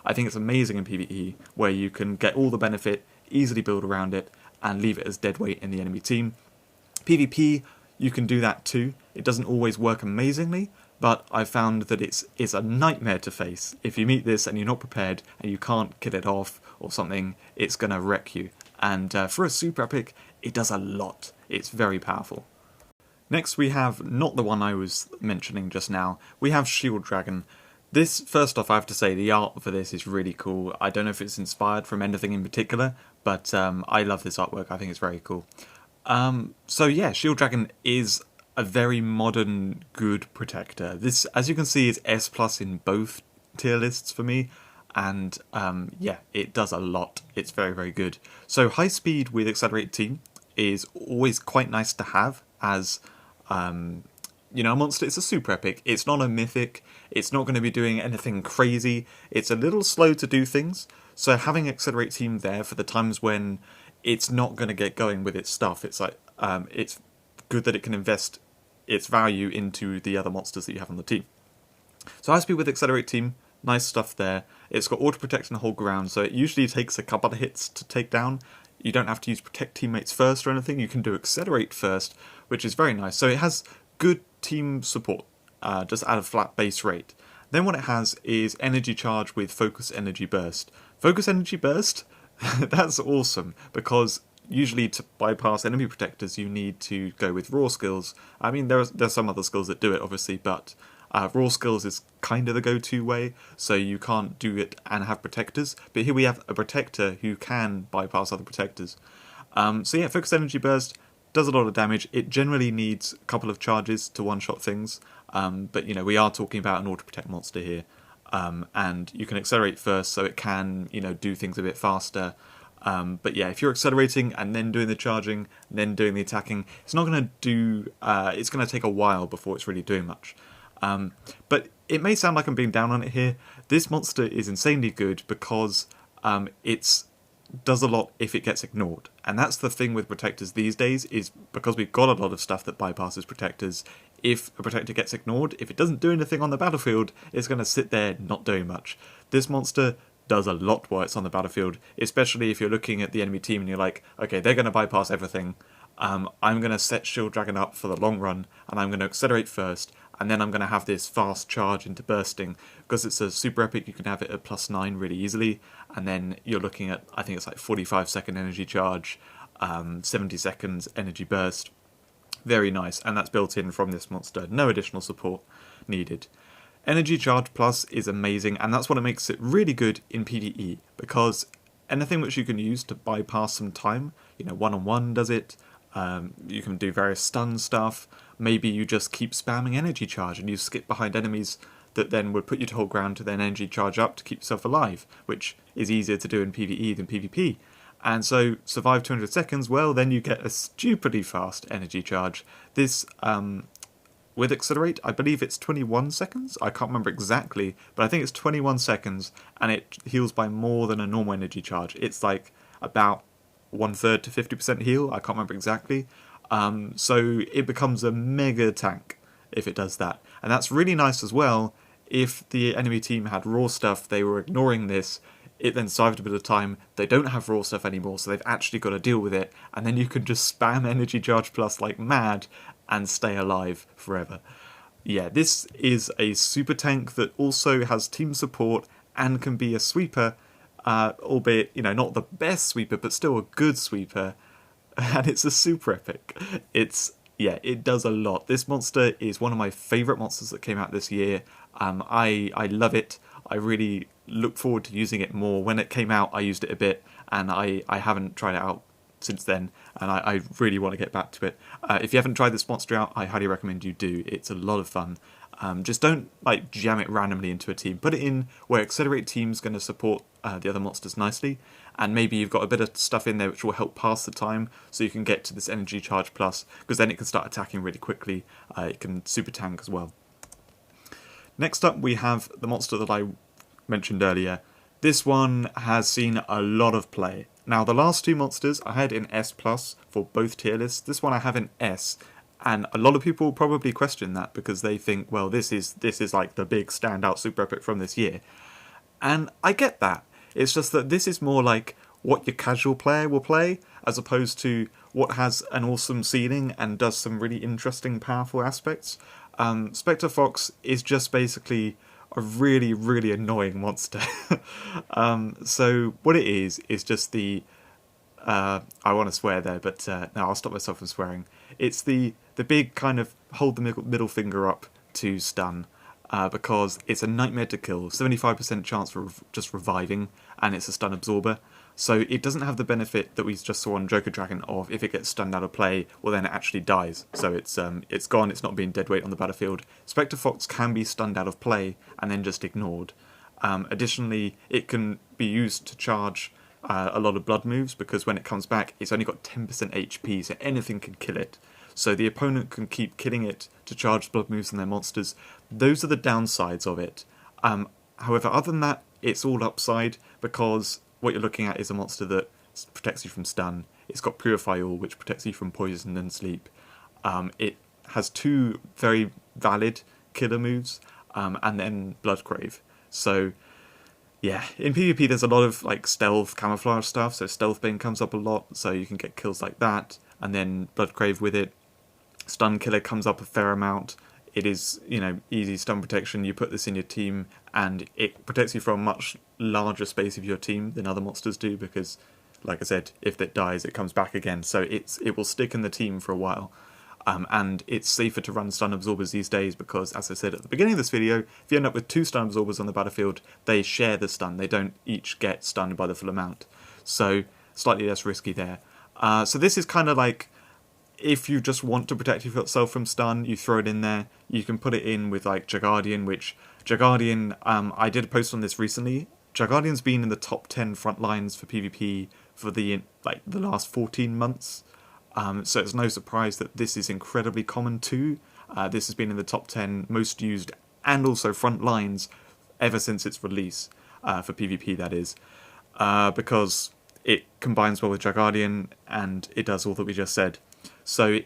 I think it's amazing in PvE, where you can get all the benefit, easily build around it, and leave it as dead weight in the enemy team. PvP, you can do that too. It doesn't always work amazingly, but I've found that it's a nightmare to face. If you meet this and you're not prepared and you can't kill it off or something, it's going to wreck you. And for a super epic, it does a lot. It's very powerful. Next we have not the one I was mentioning just now, we have Shield Dragon. This, first off, I have to say, the art for this is really cool. I don't know if it's inspired from anything in particular, but I love this artwork. I think it's very cool. So yeah, Shield Dragon is a very modern, good protector. This, as you can see, is S+ in both tier lists for me, and yeah, it does a lot. It's very, very good. So high speed with accelerated team is always quite nice to have as you know, a monster. It's a super epic. It's not a mythic. It's not going to be doing anything crazy. It's a little slow to do things. So having accelerate team there for the times when it's not going to get going with its stuff, it's like it's good that it can invest its value into the other monsters that you have on the team. So high speed with accelerate team, nice stuff there. It's got auto protect and hold ground, so it usually takes a couple of hits to take down. You don't have to use protect teammates first or anything. You can do accelerate first, which is very nice. So it has good team support, just at a flat base rate. Then what it has is energy charge with focus energy burst. Focus energy burst, that's awesome, because usually to bypass enemy protectors you need to go with raw skills. I mean, there's some other skills that do it, obviously, but raw skills is kind of the go-to way, so you can't do it and have protectors. But here we have a protector who can bypass other protectors. So yeah, focus energy burst does a lot of damage. It generally needs a couple of charges to one-shot things, but you know, we are talking about an auto-protect monster here, and you can accelerate first, so it can, you know, do things a bit faster. But yeah, if you're accelerating and then doing the charging, then doing the attacking, it's not going to do. It's going to take a while before it's really doing much. But it may sound like I'm being down on it here. This monster is insanely good because it's does a lot if it gets ignored. And that's the thing with protectors these days, is because we've got a lot of stuff that bypasses protectors, if a protector gets ignored, if it doesn't do anything on the battlefield, it's going to sit there not doing much. This monster does a lot while it's on the battlefield, especially if you're looking at the enemy team and you're like, okay, they're going to bypass everything. I'm going to set Shield Dragon up for the long run, and I'm going to accelerate first, and then I'm going to have this fast charge into bursting. Because it's a super epic, you can have it at +9 really easily, and then you're looking at, I think it's like 45-second energy charge, 70 seconds energy burst. Very nice, and that's built in from this monster. No additional support needed. Energy Charge Plus is amazing, and that's what makes it really good in PvE, because anything which you can use to bypass some time, you know, one-on-one does it, you can do various stun stuff, maybe you just keep spamming Energy Charge and you skip behind enemies that then would put you to hold ground to then Energy Charge up to keep yourself alive, which is easier to do in PvE than PvP. And so, survive 200 seconds, well, then you get a stupidly fast Energy Charge. This, with Accelerate, I believe it's 21 seconds? I can't remember exactly, but I think it's 21 seconds, and it heals by more than a normal Energy Charge. It's like about 1/3 to 50% heal, I can't remember exactly. So it becomes a mega tank if it does that. And that's really nice as well. If the enemy team had raw stuff, they were ignoring this, it then saved a bit of time. They don't have raw stuff anymore, so they've actually got to deal with it, and then you can just spam Energy Charge Plus like mad and stay alive forever. Yeah, this is a super tank that also has team support and can be a sweeper, albeit, you know, not the best sweeper, but still a good sweeper, and it's a super epic. Yeah, it does a lot. This monster is one of my favourite monsters that came out this year. I love it. I really look forward to using it more. When it came out, I used it a bit, and I haven't tried it out since then, and I really want to get back to it. If you haven't tried this monster out, I highly recommend you do. It's a lot of fun. Just don't like jam it randomly into a team. Put it in where Accelerate Team's going to support the other monsters nicely, and maybe you've got a bit of stuff in there which will help pass the time, so you can get to this Energy Charge Plus, because then it can start attacking really quickly. It can super tank as well. Next up, we have the monster that I mentioned earlier. This one has seen a lot of play. Now, the last two monsters I had in S+ for both tier lists. This one I have in S, And a lot of people probably question that because they think, well, this is like the big standout super epic from this year. And I get that. It's just that this is more like what your casual player will play, as opposed to what has an awesome ceiling and does some really interesting, powerful aspects. Spectre Fox is just basically a really, really annoying monster. So what it is just the... I want to swear there, but no, I'll stop myself from swearing. It's the big kind of hold the middle finger up to stun, because it's a nightmare to kill, 75% chance for just reviving, and it's a stun absorber. So it doesn't have the benefit that we just saw on Joker Dragon of if it gets stunned out of play, well then it actually dies. So it's gone, it's not being dead weight on the battlefield. Spectre Fox can be stunned out of play and then just ignored. Additionally, it can be used to charge a lot of blood moves, because when it comes back, it's only got 10% HP, so anything can kill it. So the opponent can keep killing it to charge blood moves on their monsters. Those are the downsides of it. However, other than that, it's all upside, because what you're looking at is a monster that protects you from stun. It's got Purify All, which protects you from poison and sleep. It has 2 very valid killer moves, and then Blood Crave. So yeah, in PvP there's a lot of like stealth, camouflage stuff, so Stealth Bane comes up a lot, so you can get kills like that, and then Blood Crave with it. Stun Killer comes up a fair amount. It is, easy stun protection. You put this in your team, and it protects you from a much larger space of your team than other monsters do, because, like I said, if it dies, it comes back again. So it will stick in the team for a while. And it's safer to run stun absorbers these days because, as I said at the beginning of this video, if you end up with 2 stun absorbers on the battlefield, they share the stun. They don't each get stunned by the full amount. So slightly less risky there. So this is kind of like, if you just want to protect yourself from stun, you throw it in there. You can put it in with like Jagardian, which Jagardian, I did a post on this recently. Jagardian's been in the top 10 front lines for PvP for the last 14 months. So it's no surprise that this is incredibly common too. This has been in the top 10 most used and also front lines ever since its release, for PvP that is, because it combines well with Jagardian and it does all that we just said. So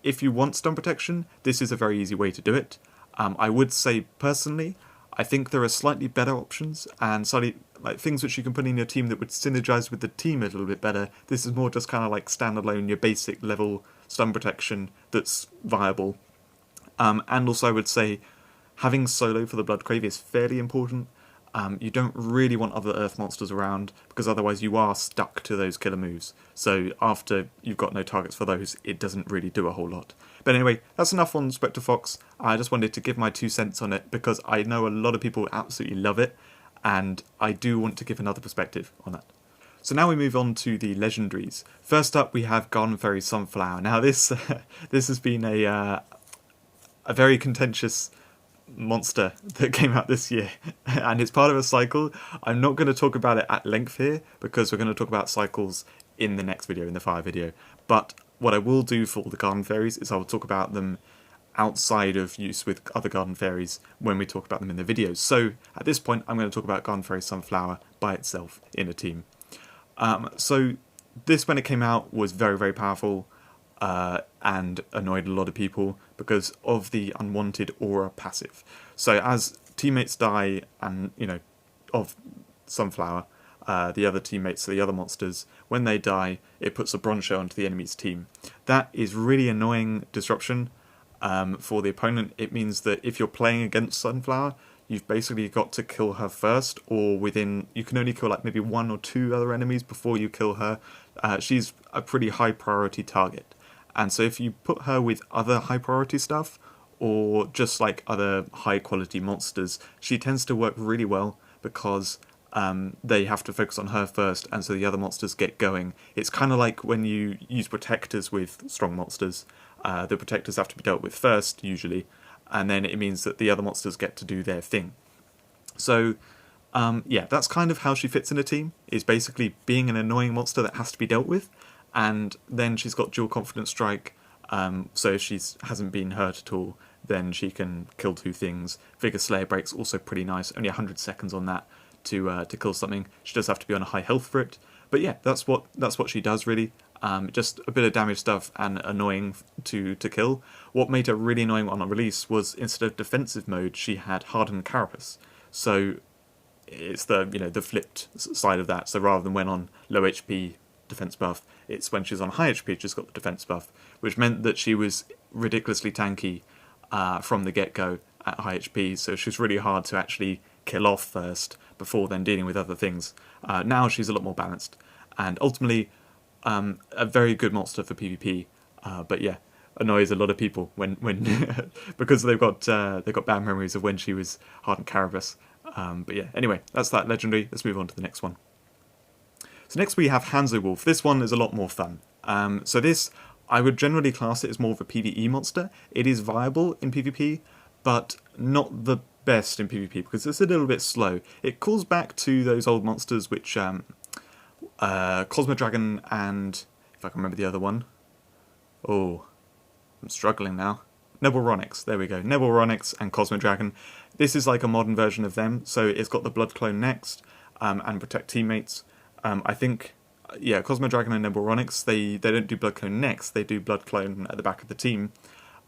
if you want stun protection, this is a very easy way to do it. I would say personally, I think there are slightly better options and slightly like things which you can put in your team that would synergize with the team a little bit better. This is more just kind of like standalone, your basic level stun protection that's viable. And also I would say having solo for the Blood Crave is fairly important. You don't really want other earth monsters around, because otherwise you are stuck to those killer moves. So after you've got no targets for those, it doesn't really do a whole lot. But anyway, that's enough on Spectre Fox. I just wanted to give my 2 cents on it, because I know a lot of people absolutely love it, and I do want to give another perspective on that. So now we move on to the Legendaries. First up we have Garden Fairy Sunflower. Now this this has been a very contentious monster that came out this year, and it's part of a cycle. I'm not going to talk about it at length here because we're going to talk about cycles in the next video, in the fire video. But what I will do for the Garden Fairies is I will talk about them outside of use with other Garden Fairies when we talk about them in the videos. So at this point I'm going to talk about Garden Fairy Sunflower by itself in a team. So this, when it came out, was very, very powerful, and annoyed a lot of people because of the unwanted aura passive. So as teammates die, and of Sunflower, the other teammates, the other monsters, when they die, it puts a bronze shell onto the enemy's team. That is really annoying disruption for the opponent. It means that if you're playing against Sunflower, you've basically got to kill her first, or you can only kill like maybe 1 or 2 other enemies before you kill her. She's a pretty high priority target. And so if you put her with other high priority stuff, or just like other high quality monsters, she tends to work really well because they have to focus on her first, and so the other monsters get going. It's kind of like when you use protectors with strong monsters. The protectors have to be dealt with first, usually, and then it means that the other monsters get to do their thing. So yeah, that's kind of how she fits in a team, is basically being an annoying monster that has to be dealt with. And then she's got dual confidence strike, so if she hasn't been hurt at all, then she can kill 2 things. Vigor Slayer Break's also pretty nice, only 100 seconds on that to kill something. She does have to be on a high health for it, but yeah, that's what she does really. Just a bit of damage stuff and annoying to kill. What made her really annoying on a release was instead of defensive mode, she had hardened carapace. So it's the flipped side of that. So rather than when on low HP defense buff, it's when she's on high HP she's got the defense buff, which meant that she was ridiculously tanky from the get-go at high HP. So she's really hard to actually kill off first before then dealing with other things. Now she's a lot more balanced and ultimately a very good monster for PvP. But yeah, annoys a lot of people when because they've got bad memories of when she was hardened carapace. But yeah, anyway, that's that legendary. Let's move on to the next one. So next we have Hanzo Wolf. This one is a lot more fun. So this, I would generally class it as more of a PvE monster. It is viable in PvP, but not the best in PvP because it's a little bit slow. It calls back to those old monsters which Cosmo Dragon and, if I can remember the other one, oh, I'm struggling now. Nebelronix, there we go. Nebelronix and Cosmo Dragon. This is like a modern version of them, so it's got the Blood Clone next, and Protect Teammates. I think, yeah, Cosmo Dragon and Nebelronix, they don't do Blood Clone next, they do Blood Clone at the back of the team.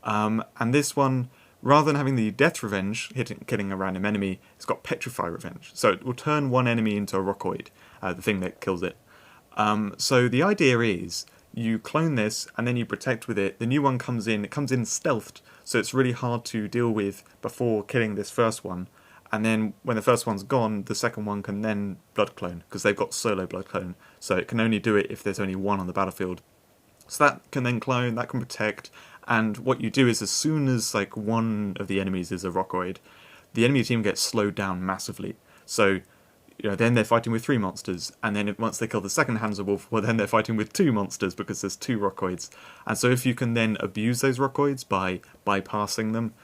And this one, rather than having the Death Revenge, killing a random enemy, it's got Petrify Revenge. So it will turn one enemy into a Rockoid, the thing that kills it. So the idea is, you clone this, and then you protect with it. The new one comes in, it comes in stealthed, so it's really hard to deal with before killing this first one. And then when the first one's gone, the second one can then blood clone, because they've got solo blood clone. So it can only do it if there's only one on the battlefield. So that can then clone, that can protect, and what you do is as soon as like one of the enemies is a Rockoid, the enemy team gets slowed down massively. So then they're fighting with 3 monsters, and then once they kill the second Hanzo Wolf, well then they're fighting with 2 monsters because there's 2 Rockoids. And so if you can then abuse those Rockoids by bypassing them,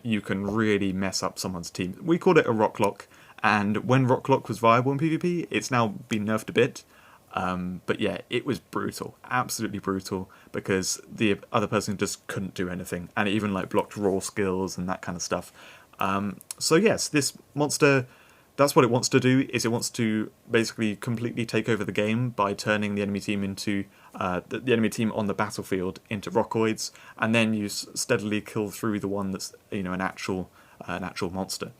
you can really mess up someone's team. We called it a Rocklock, and when Rocklock was viable in PvP, it's now been nerfed a bit. But yeah, it was brutal, absolutely brutal, because the other person just couldn't do anything, and it even like blocked raw skills and that kind of stuff. So yes, this monster, that's what it wants to do, is it wants to basically completely take over the game by turning the enemy team into, the enemy team on the battlefield into Rockoids, and then you steadily kill through the one that's, an actual monster.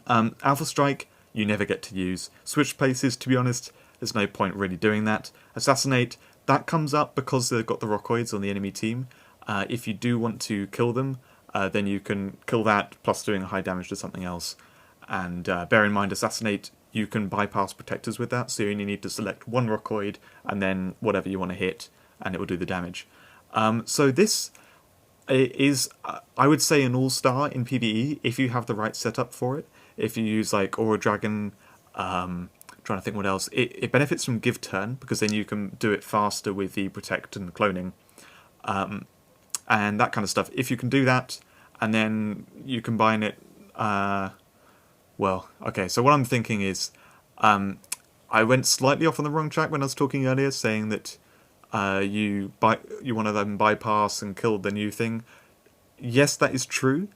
Alpha Strike, you never get to use. Switch places, to be honest, there's no point really doing that. Assassinate, that comes up because they've got the Rockoids on the enemy team. If you do want to kill them, then you can kill that plus doing high damage to something else. And bear in mind, Assassinate, you can bypass protectors with that, so you only need to select one Rockoid and then whatever you want to hit, and it will do the damage. So this is, I would say, an all-star in PvE if you have the right setup for it. If you use like Aura Dragon, trying to think what else. It benefits from Give Turn, because then you can do it faster with the Protect and Cloning, and that kind of stuff. If you can do that, and then you combine it, well, okay, so what I'm thinking is, I went slightly off on the wrong track when I was talking earlier, saying that you want to then bypass and kill the new thing. Yes, that is true,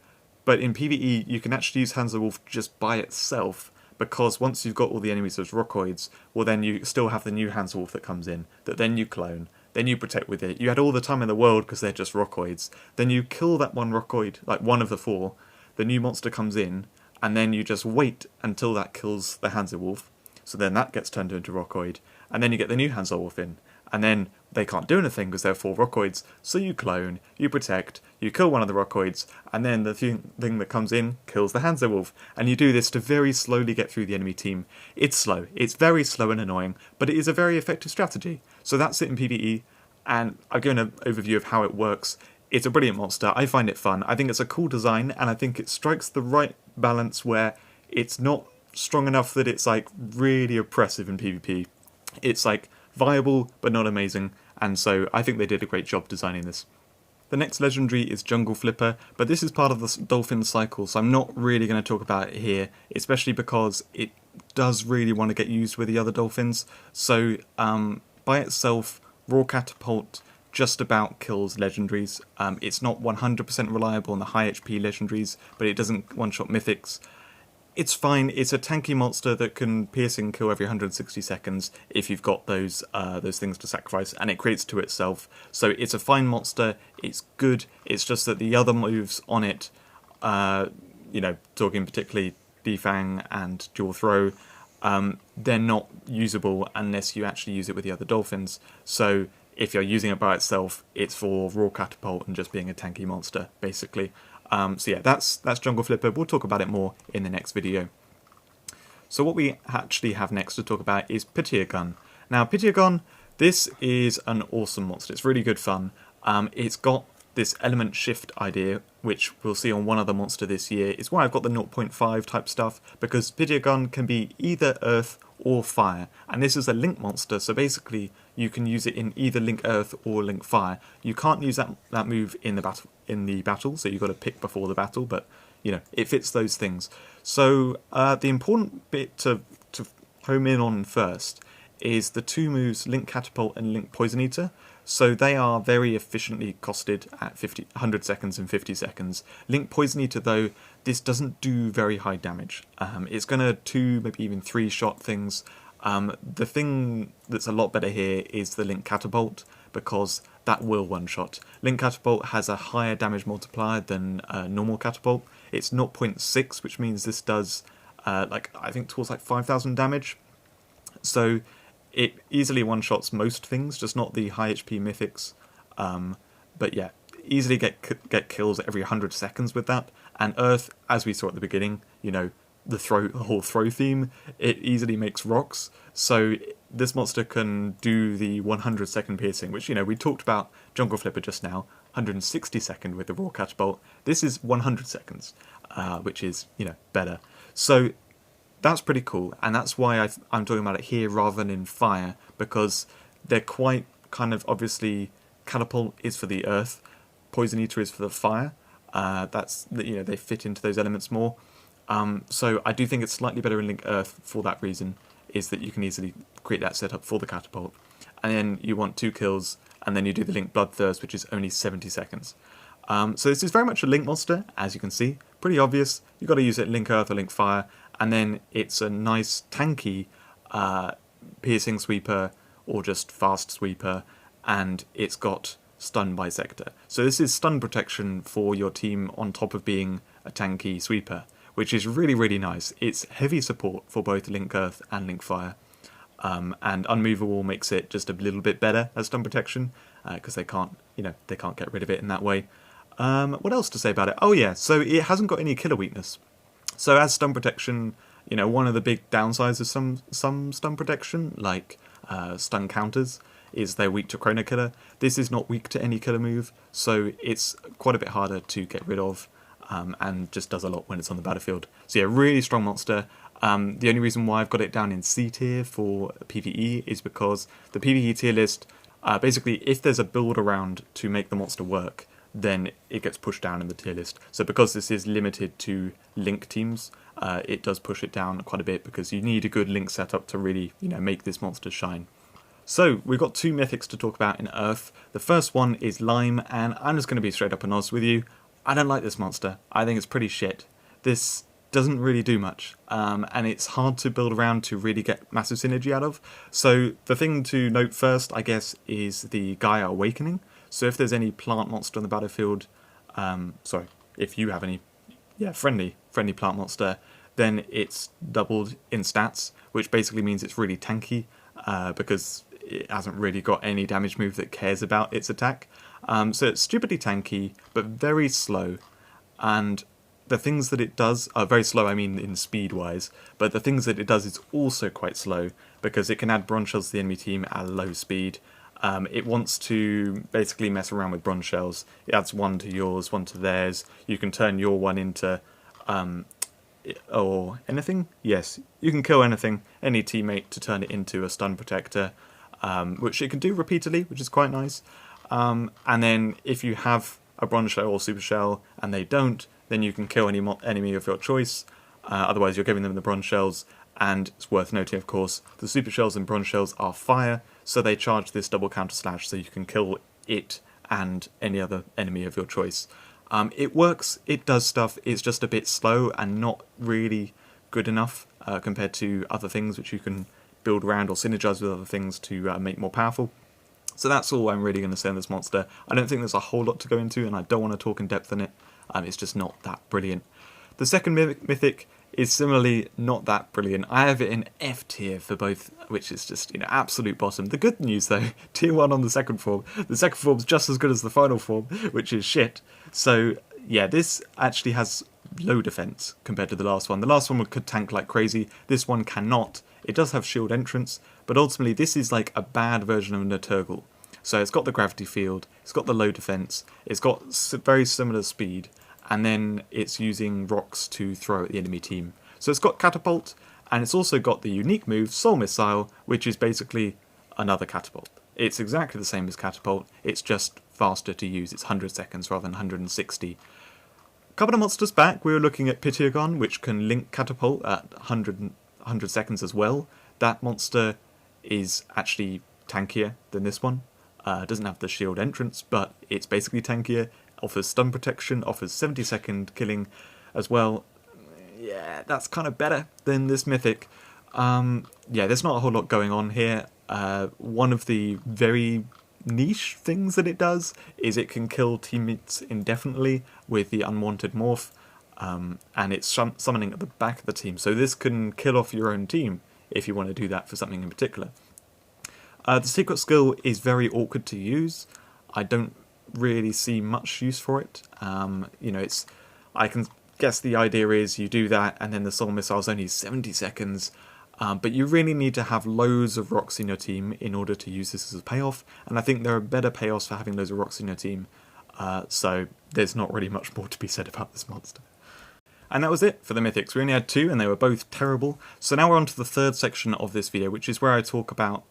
but in PvE you can actually use Hanzo Wolf just by itself, because once you've got all the enemies as Rockoids, well then you still have the new Hanzo Wolf that comes in, that then you clone, then you protect with it. You had all the time in the world because they're just Rockoids. Then you kill that one Rockoid, like one of the 4, the new monster comes in, and then you just wait until that kills the Hanzo Wolf, so then that gets turned into Rockoid, and then you get the new Hanzo Wolf in, and then they can't do anything because they're 4 Rockoids, so you clone, you protect, you kill one of the Rockoids, and then the thing that comes in kills the Hanzo Wolf, and you do this to very slowly get through the enemy team. It's slow, it's very slow and annoying, but it is a very effective strategy. So that's it in PvE, and I've given an overview of how it works. It's a brilliant monster, I find it fun, I think it's a cool design, and I think it strikes the right balance where it's not strong enough that it's like really oppressive in PvP. It's like viable but not amazing, and so I think they did a great job designing this. The next legendary is Jungle Flipper, but this is part of the dolphin cycle, so I'm not really going to talk about it here, especially because it does really want to get used with the other dolphins. So by itself, Raw Catapult just about kills legendaries. It's not 100% reliable on the high HP legendaries, but it doesn't one-shot mythics. It's fine. It's a tanky monster that can pierce and kill every 160 seconds if you've got those things to sacrifice, and it creates to itself. So it's a fine monster. It's good. It's just that the other moves on it, talking particularly Defang and Dual Throw, they're not usable unless you actually use it with the other dolphins. So if you're using it by itself, it's for raw catapult and just being a tanky monster, basically. So yeah, that's Jungle Flipper. We'll talk about it more in the next video. So what we actually have next to talk about is Pityagon. Now Pityagon, this is an awesome monster. It's really good fun. It's got this element shift idea, which we'll see on one other monster this year. It's why I've got the 0.5 type stuff, because Pityagon can be either earth or fire, and this is a link monster, so basically you can use it in either link earth or link fire. You can't use that move in the battle, so you've got to pick before the battle, but it fits those things. So the important bit to home in on first is the two moves Link Catapult and Link Poison Eater. So they are very efficiently costed at 100 seconds and 50 seconds. Link Poison Eater, though, this doesn't do very high damage. It's going to 2, maybe even 3 shot things. The thing that's a lot better here is the Link Catapult, because that will one-shot. Link Catapult has a higher damage multiplier than normal Catapult. It's 0.6, which means this does, I think, towards 5,000 damage. So it easily one-shots most things, just not the high HP Mythics. But yeah, easily get kills every 100 seconds with that. And Earth, as we saw at the beginning, the whole throw theme, it easily makes rocks. So this monster can do the 100 second piercing, which, we talked about Jungle Flipper just now, 160 second with the raw catapult. This is 100 seconds, which is, better. So that's pretty cool, and that's why I'm talking about it here rather than in fire, because they're quite kind of obviously. Catapult is for the earth, Poison Eater is for the fire. They fit into those elements more. So I do think it's slightly better in Link Earth for that reason, is that you can easily create that setup for the catapult. And then you want 2 kills, and then you do the Link Bloodthirst, which is only 70 seconds. So this is very much a Link monster, as you can see. Pretty obvious. You've got to use it Link Earth or Link Fire. And then it's a nice tanky piercing sweeper or just fast sweeper. And it's got stun bisector. So this is stun protection for your team on top of being a tanky sweeper, which is really, really nice. It's heavy support for both Link Earth and Link Fire. And Unmovable makes it just a little bit better as stun protection, because they can't get rid of it in that way. What else to say about it? Oh yeah, so it hasn't got any killer weakness. So as stun protection, one of the big downsides of some stun protection, like stun counters, is they're weak to Chrono Killer. This is not weak to any killer move, so it's quite a bit harder to get rid of, and just does a lot when it's on the battlefield. So yeah, really strong monster. The only reason why I've got it down in C tier for PvE is because the PvE tier list, basically if there's a build around to make the monster work, then it gets pushed down in the tier list. So because this is limited to Link teams, it does push it down quite a bit, because you need a good Link setup to really make this monster shine. So we've got 2 mythics to talk about in Earth. The first one is Lime, and I'm just going to be straight up and honest with you. I don't like this monster. I think it's pretty shit. This doesn't really do much, and it's hard to build around to really get massive synergy out of. So the thing to note first, I guess, is the Gaia Awakening. So if there's any plant monster on the battlefield, if you have any friendly plant monster, then it's doubled in stats, which basically means it's really tanky, because it hasn't really got any damage move that cares about its attack. So it's stupidly tanky, but very slow. And the things that it does are very slow, I mean in speed-wise, but the things that it does is also quite slow, because it can add bronze shells to the enemy team at a low speed. It wants to basically mess around with bronze shells. It adds 1 to yours, 1 to theirs. You can turn your one into... or anything? Yes, you can kill anything, any teammate, to turn it into a stun protector, which it can do repeatedly, which is quite nice. And then if you have a bronze shell or super shell and they don't, then you can kill any enemy of your choice. Otherwise you're giving them the bronze shells, and it's worth noting, of course, the super shells and bronze shells are fire, so they charge this double counter slash, so you can kill it and any other enemy of your choice. It works, it does stuff, it's just a bit slow and not really good enough compared to other things which you can build around or synergize with other things to make more powerful. So that's all I'm really going to say on this monster. I don't think there's a whole lot to go into, and I don't want to talk in depth on it. It's just not that brilliant. The second Mythic is similarly not that brilliant. I have it in F tier for both, which is just, absolute bottom. The good news though, tier 1 on the second form. The second form's just as good as the final form, which is shit. So yeah, this actually has low defense compared to the last one. The last one could tank like crazy. This one cannot. It does have shield entrance, but ultimately this is like a bad version of Nurturgle. So it's got the gravity field, it's got the low defense, it's got very similar speed, and then it's using rocks to throw at the enemy team. So it's got catapult, and it's also got the unique move Soul Missile, which is basically another catapult. It's exactly the same as catapult, it's just faster to use. It's 100 seconds rather than 160. A couple of monsters back, we were looking at Pitiogon, which can link catapult at 100 seconds as well. That monster is actually tankier than this one. Doesn't have the shield entrance, but it's basically tankier. Offers stun protection, offers 70-second killing as well. Yeah, that's kind of better than this Mythic. Yeah, there's not a whole lot going on here. One of the very niche things that it does is it can kill teammates indefinitely with the unwanted morph, and it's summoning at the back of the team. So this can kill off your own team if you want to do that for something in particular. The secret skill is very awkward to use. I don't really see much use for it. I can guess the idea is you do that and then the Soul Missile is only 70 seconds, but you really need to have loads of rocks in your team in order to use this as a payoff, and I think there are better payoffs for having loads of rocks in your team, so there's not really much more to be said about this monster. And that was it for the Mythics. We only had 2 and they were both terrible. So now we're on to the third section of this video, which is where I talk about,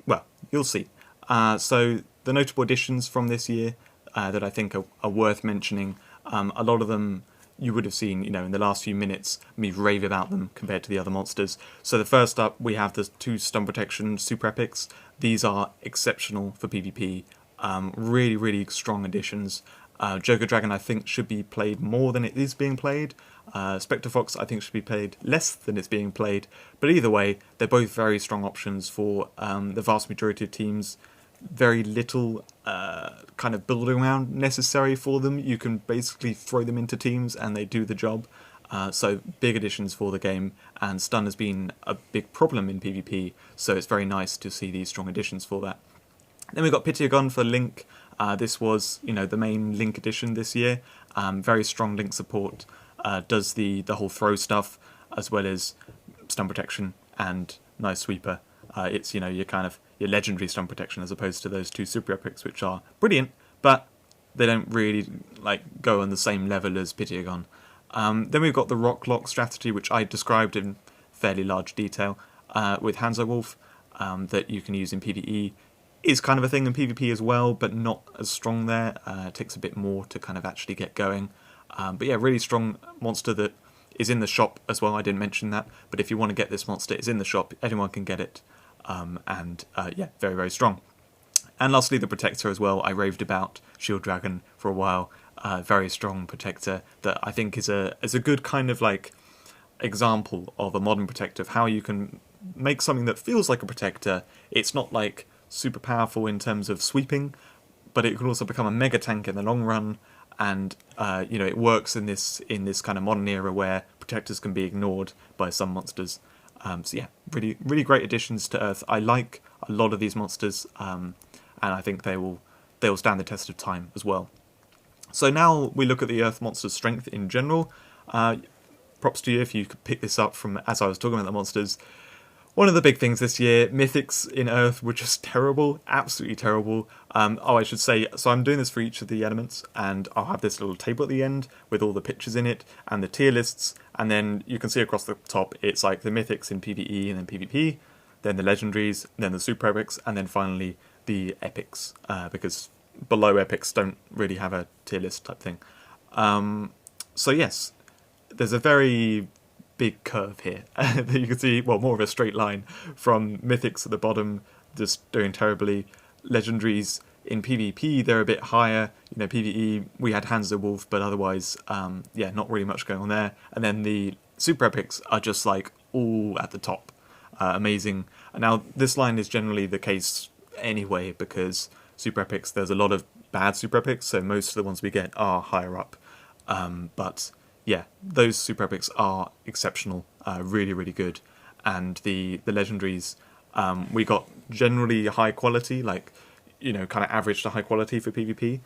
well, you'll see. So the notable additions from this year that I think are worth mentioning, a lot of them you would have seen, in the last few minutes, me rave about them compared to the other monsters. So the first up, we have the 2 stun protection super epics. These are exceptional for PvP. Really, really strong additions. Joker Dragon, I think, should be played more than it is being played. Spectre Fox, I think, should be played less than it's being played. But either way, they're both very strong options for the vast majority of teams. Very little kind of building around necessary for them. You can basically throw them into teams and they do the job. So big additions for the game, and stun has been a big problem in PvP, so it's very nice to see these strong additions for that. Then we've got Pitiogon for Link. This was, the main Link edition this year. Very strong Link support. Does the whole throw stuff, as well as stun protection and nice sweeper. It's, your legendary stun protection as opposed to those 2 super epics, which are brilliant, but they don't really go on the same level as Pitiogon. Then we've got the Rock Lock strategy, which I described in fairly large detail with Hanzo Wolf, that you can use in PvE. Is kind of a thing in PvP as well, but not as strong there. It takes a bit more to kind of actually get going. But yeah, really strong monster that is in the shop as well. I didn't mention that, but if you want to get this monster, it's in the shop. Anyone can get it. Yeah, very, very strong. And lastly, the Protector as well. I raved about Shield Dragon for a while. Very strong Protector that I think is a good kind of example of a modern Protector, of how you can make something that feels like a Protector. It's not super powerful in terms of sweeping, but it can also become a mega tank in the long run, and it works in this kind of modern era where Protectors can be ignored by some monsters. So yeah, really, really great additions to Earth. I like a lot of these monsters, and I think they will stand the test of time as well. So now we look at the Earth monster's strength in general. Props to you if you could pick this up from as I was talking about the monsters. One of the big things this year, Mythics in Earth were just terrible, absolutely terrible. I should say, so I'm doing this for each of the elements, and I'll have this little table at the end with all the pictures in it, and the tier lists, and then you can see across the top, it's the Mythics in PvE and then PvP, then the Legendaries, then the Super Epics, and then finally the Epics, because below Epics don't really have a tier list type thing. So yes, there's a very big curve here that you can see, well, more of a straight line from Mythics at the bottom just doing terribly. Legendaries in PvP, they're a bit higher. PvE, we had Hanzo Wolf, but otherwise, yeah, not really much going on there. And then the Super Epics are just like all at the top. Amazing. Now, this line is generally the case anyway, because Super Epics, there's a lot of bad Super Epics, so most of the ones we get are higher up. But yeah, those Super Epics are exceptional, really, really good. And the Legendaries, we got generally high quality, like, kind of average to high quality for PvP.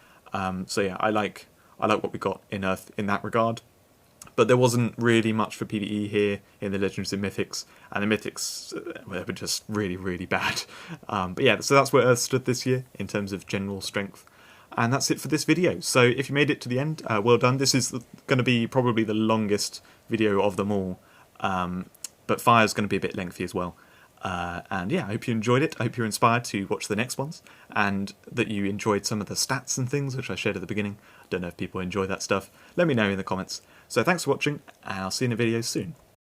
So yeah, I like what we got in Earth in that regard. But there wasn't really much for PvE here in the Legendaries and Mythics, and the Mythics were just really, really bad. But yeah, so that's where Earth stood this year in terms of general strength. And that's it for this video. So if you made it to the end, well done. This is going to be probably the longest video of them all, but Fire's going to be a bit lengthy as well. And yeah, I hope you enjoyed it. I hope you're inspired to watch the next ones, and that you enjoyed some of the stats and things which I shared at the beginning. I don't know if people enjoy that stuff. Let me know in the comments. So thanks for watching, and I'll see you in a video soon.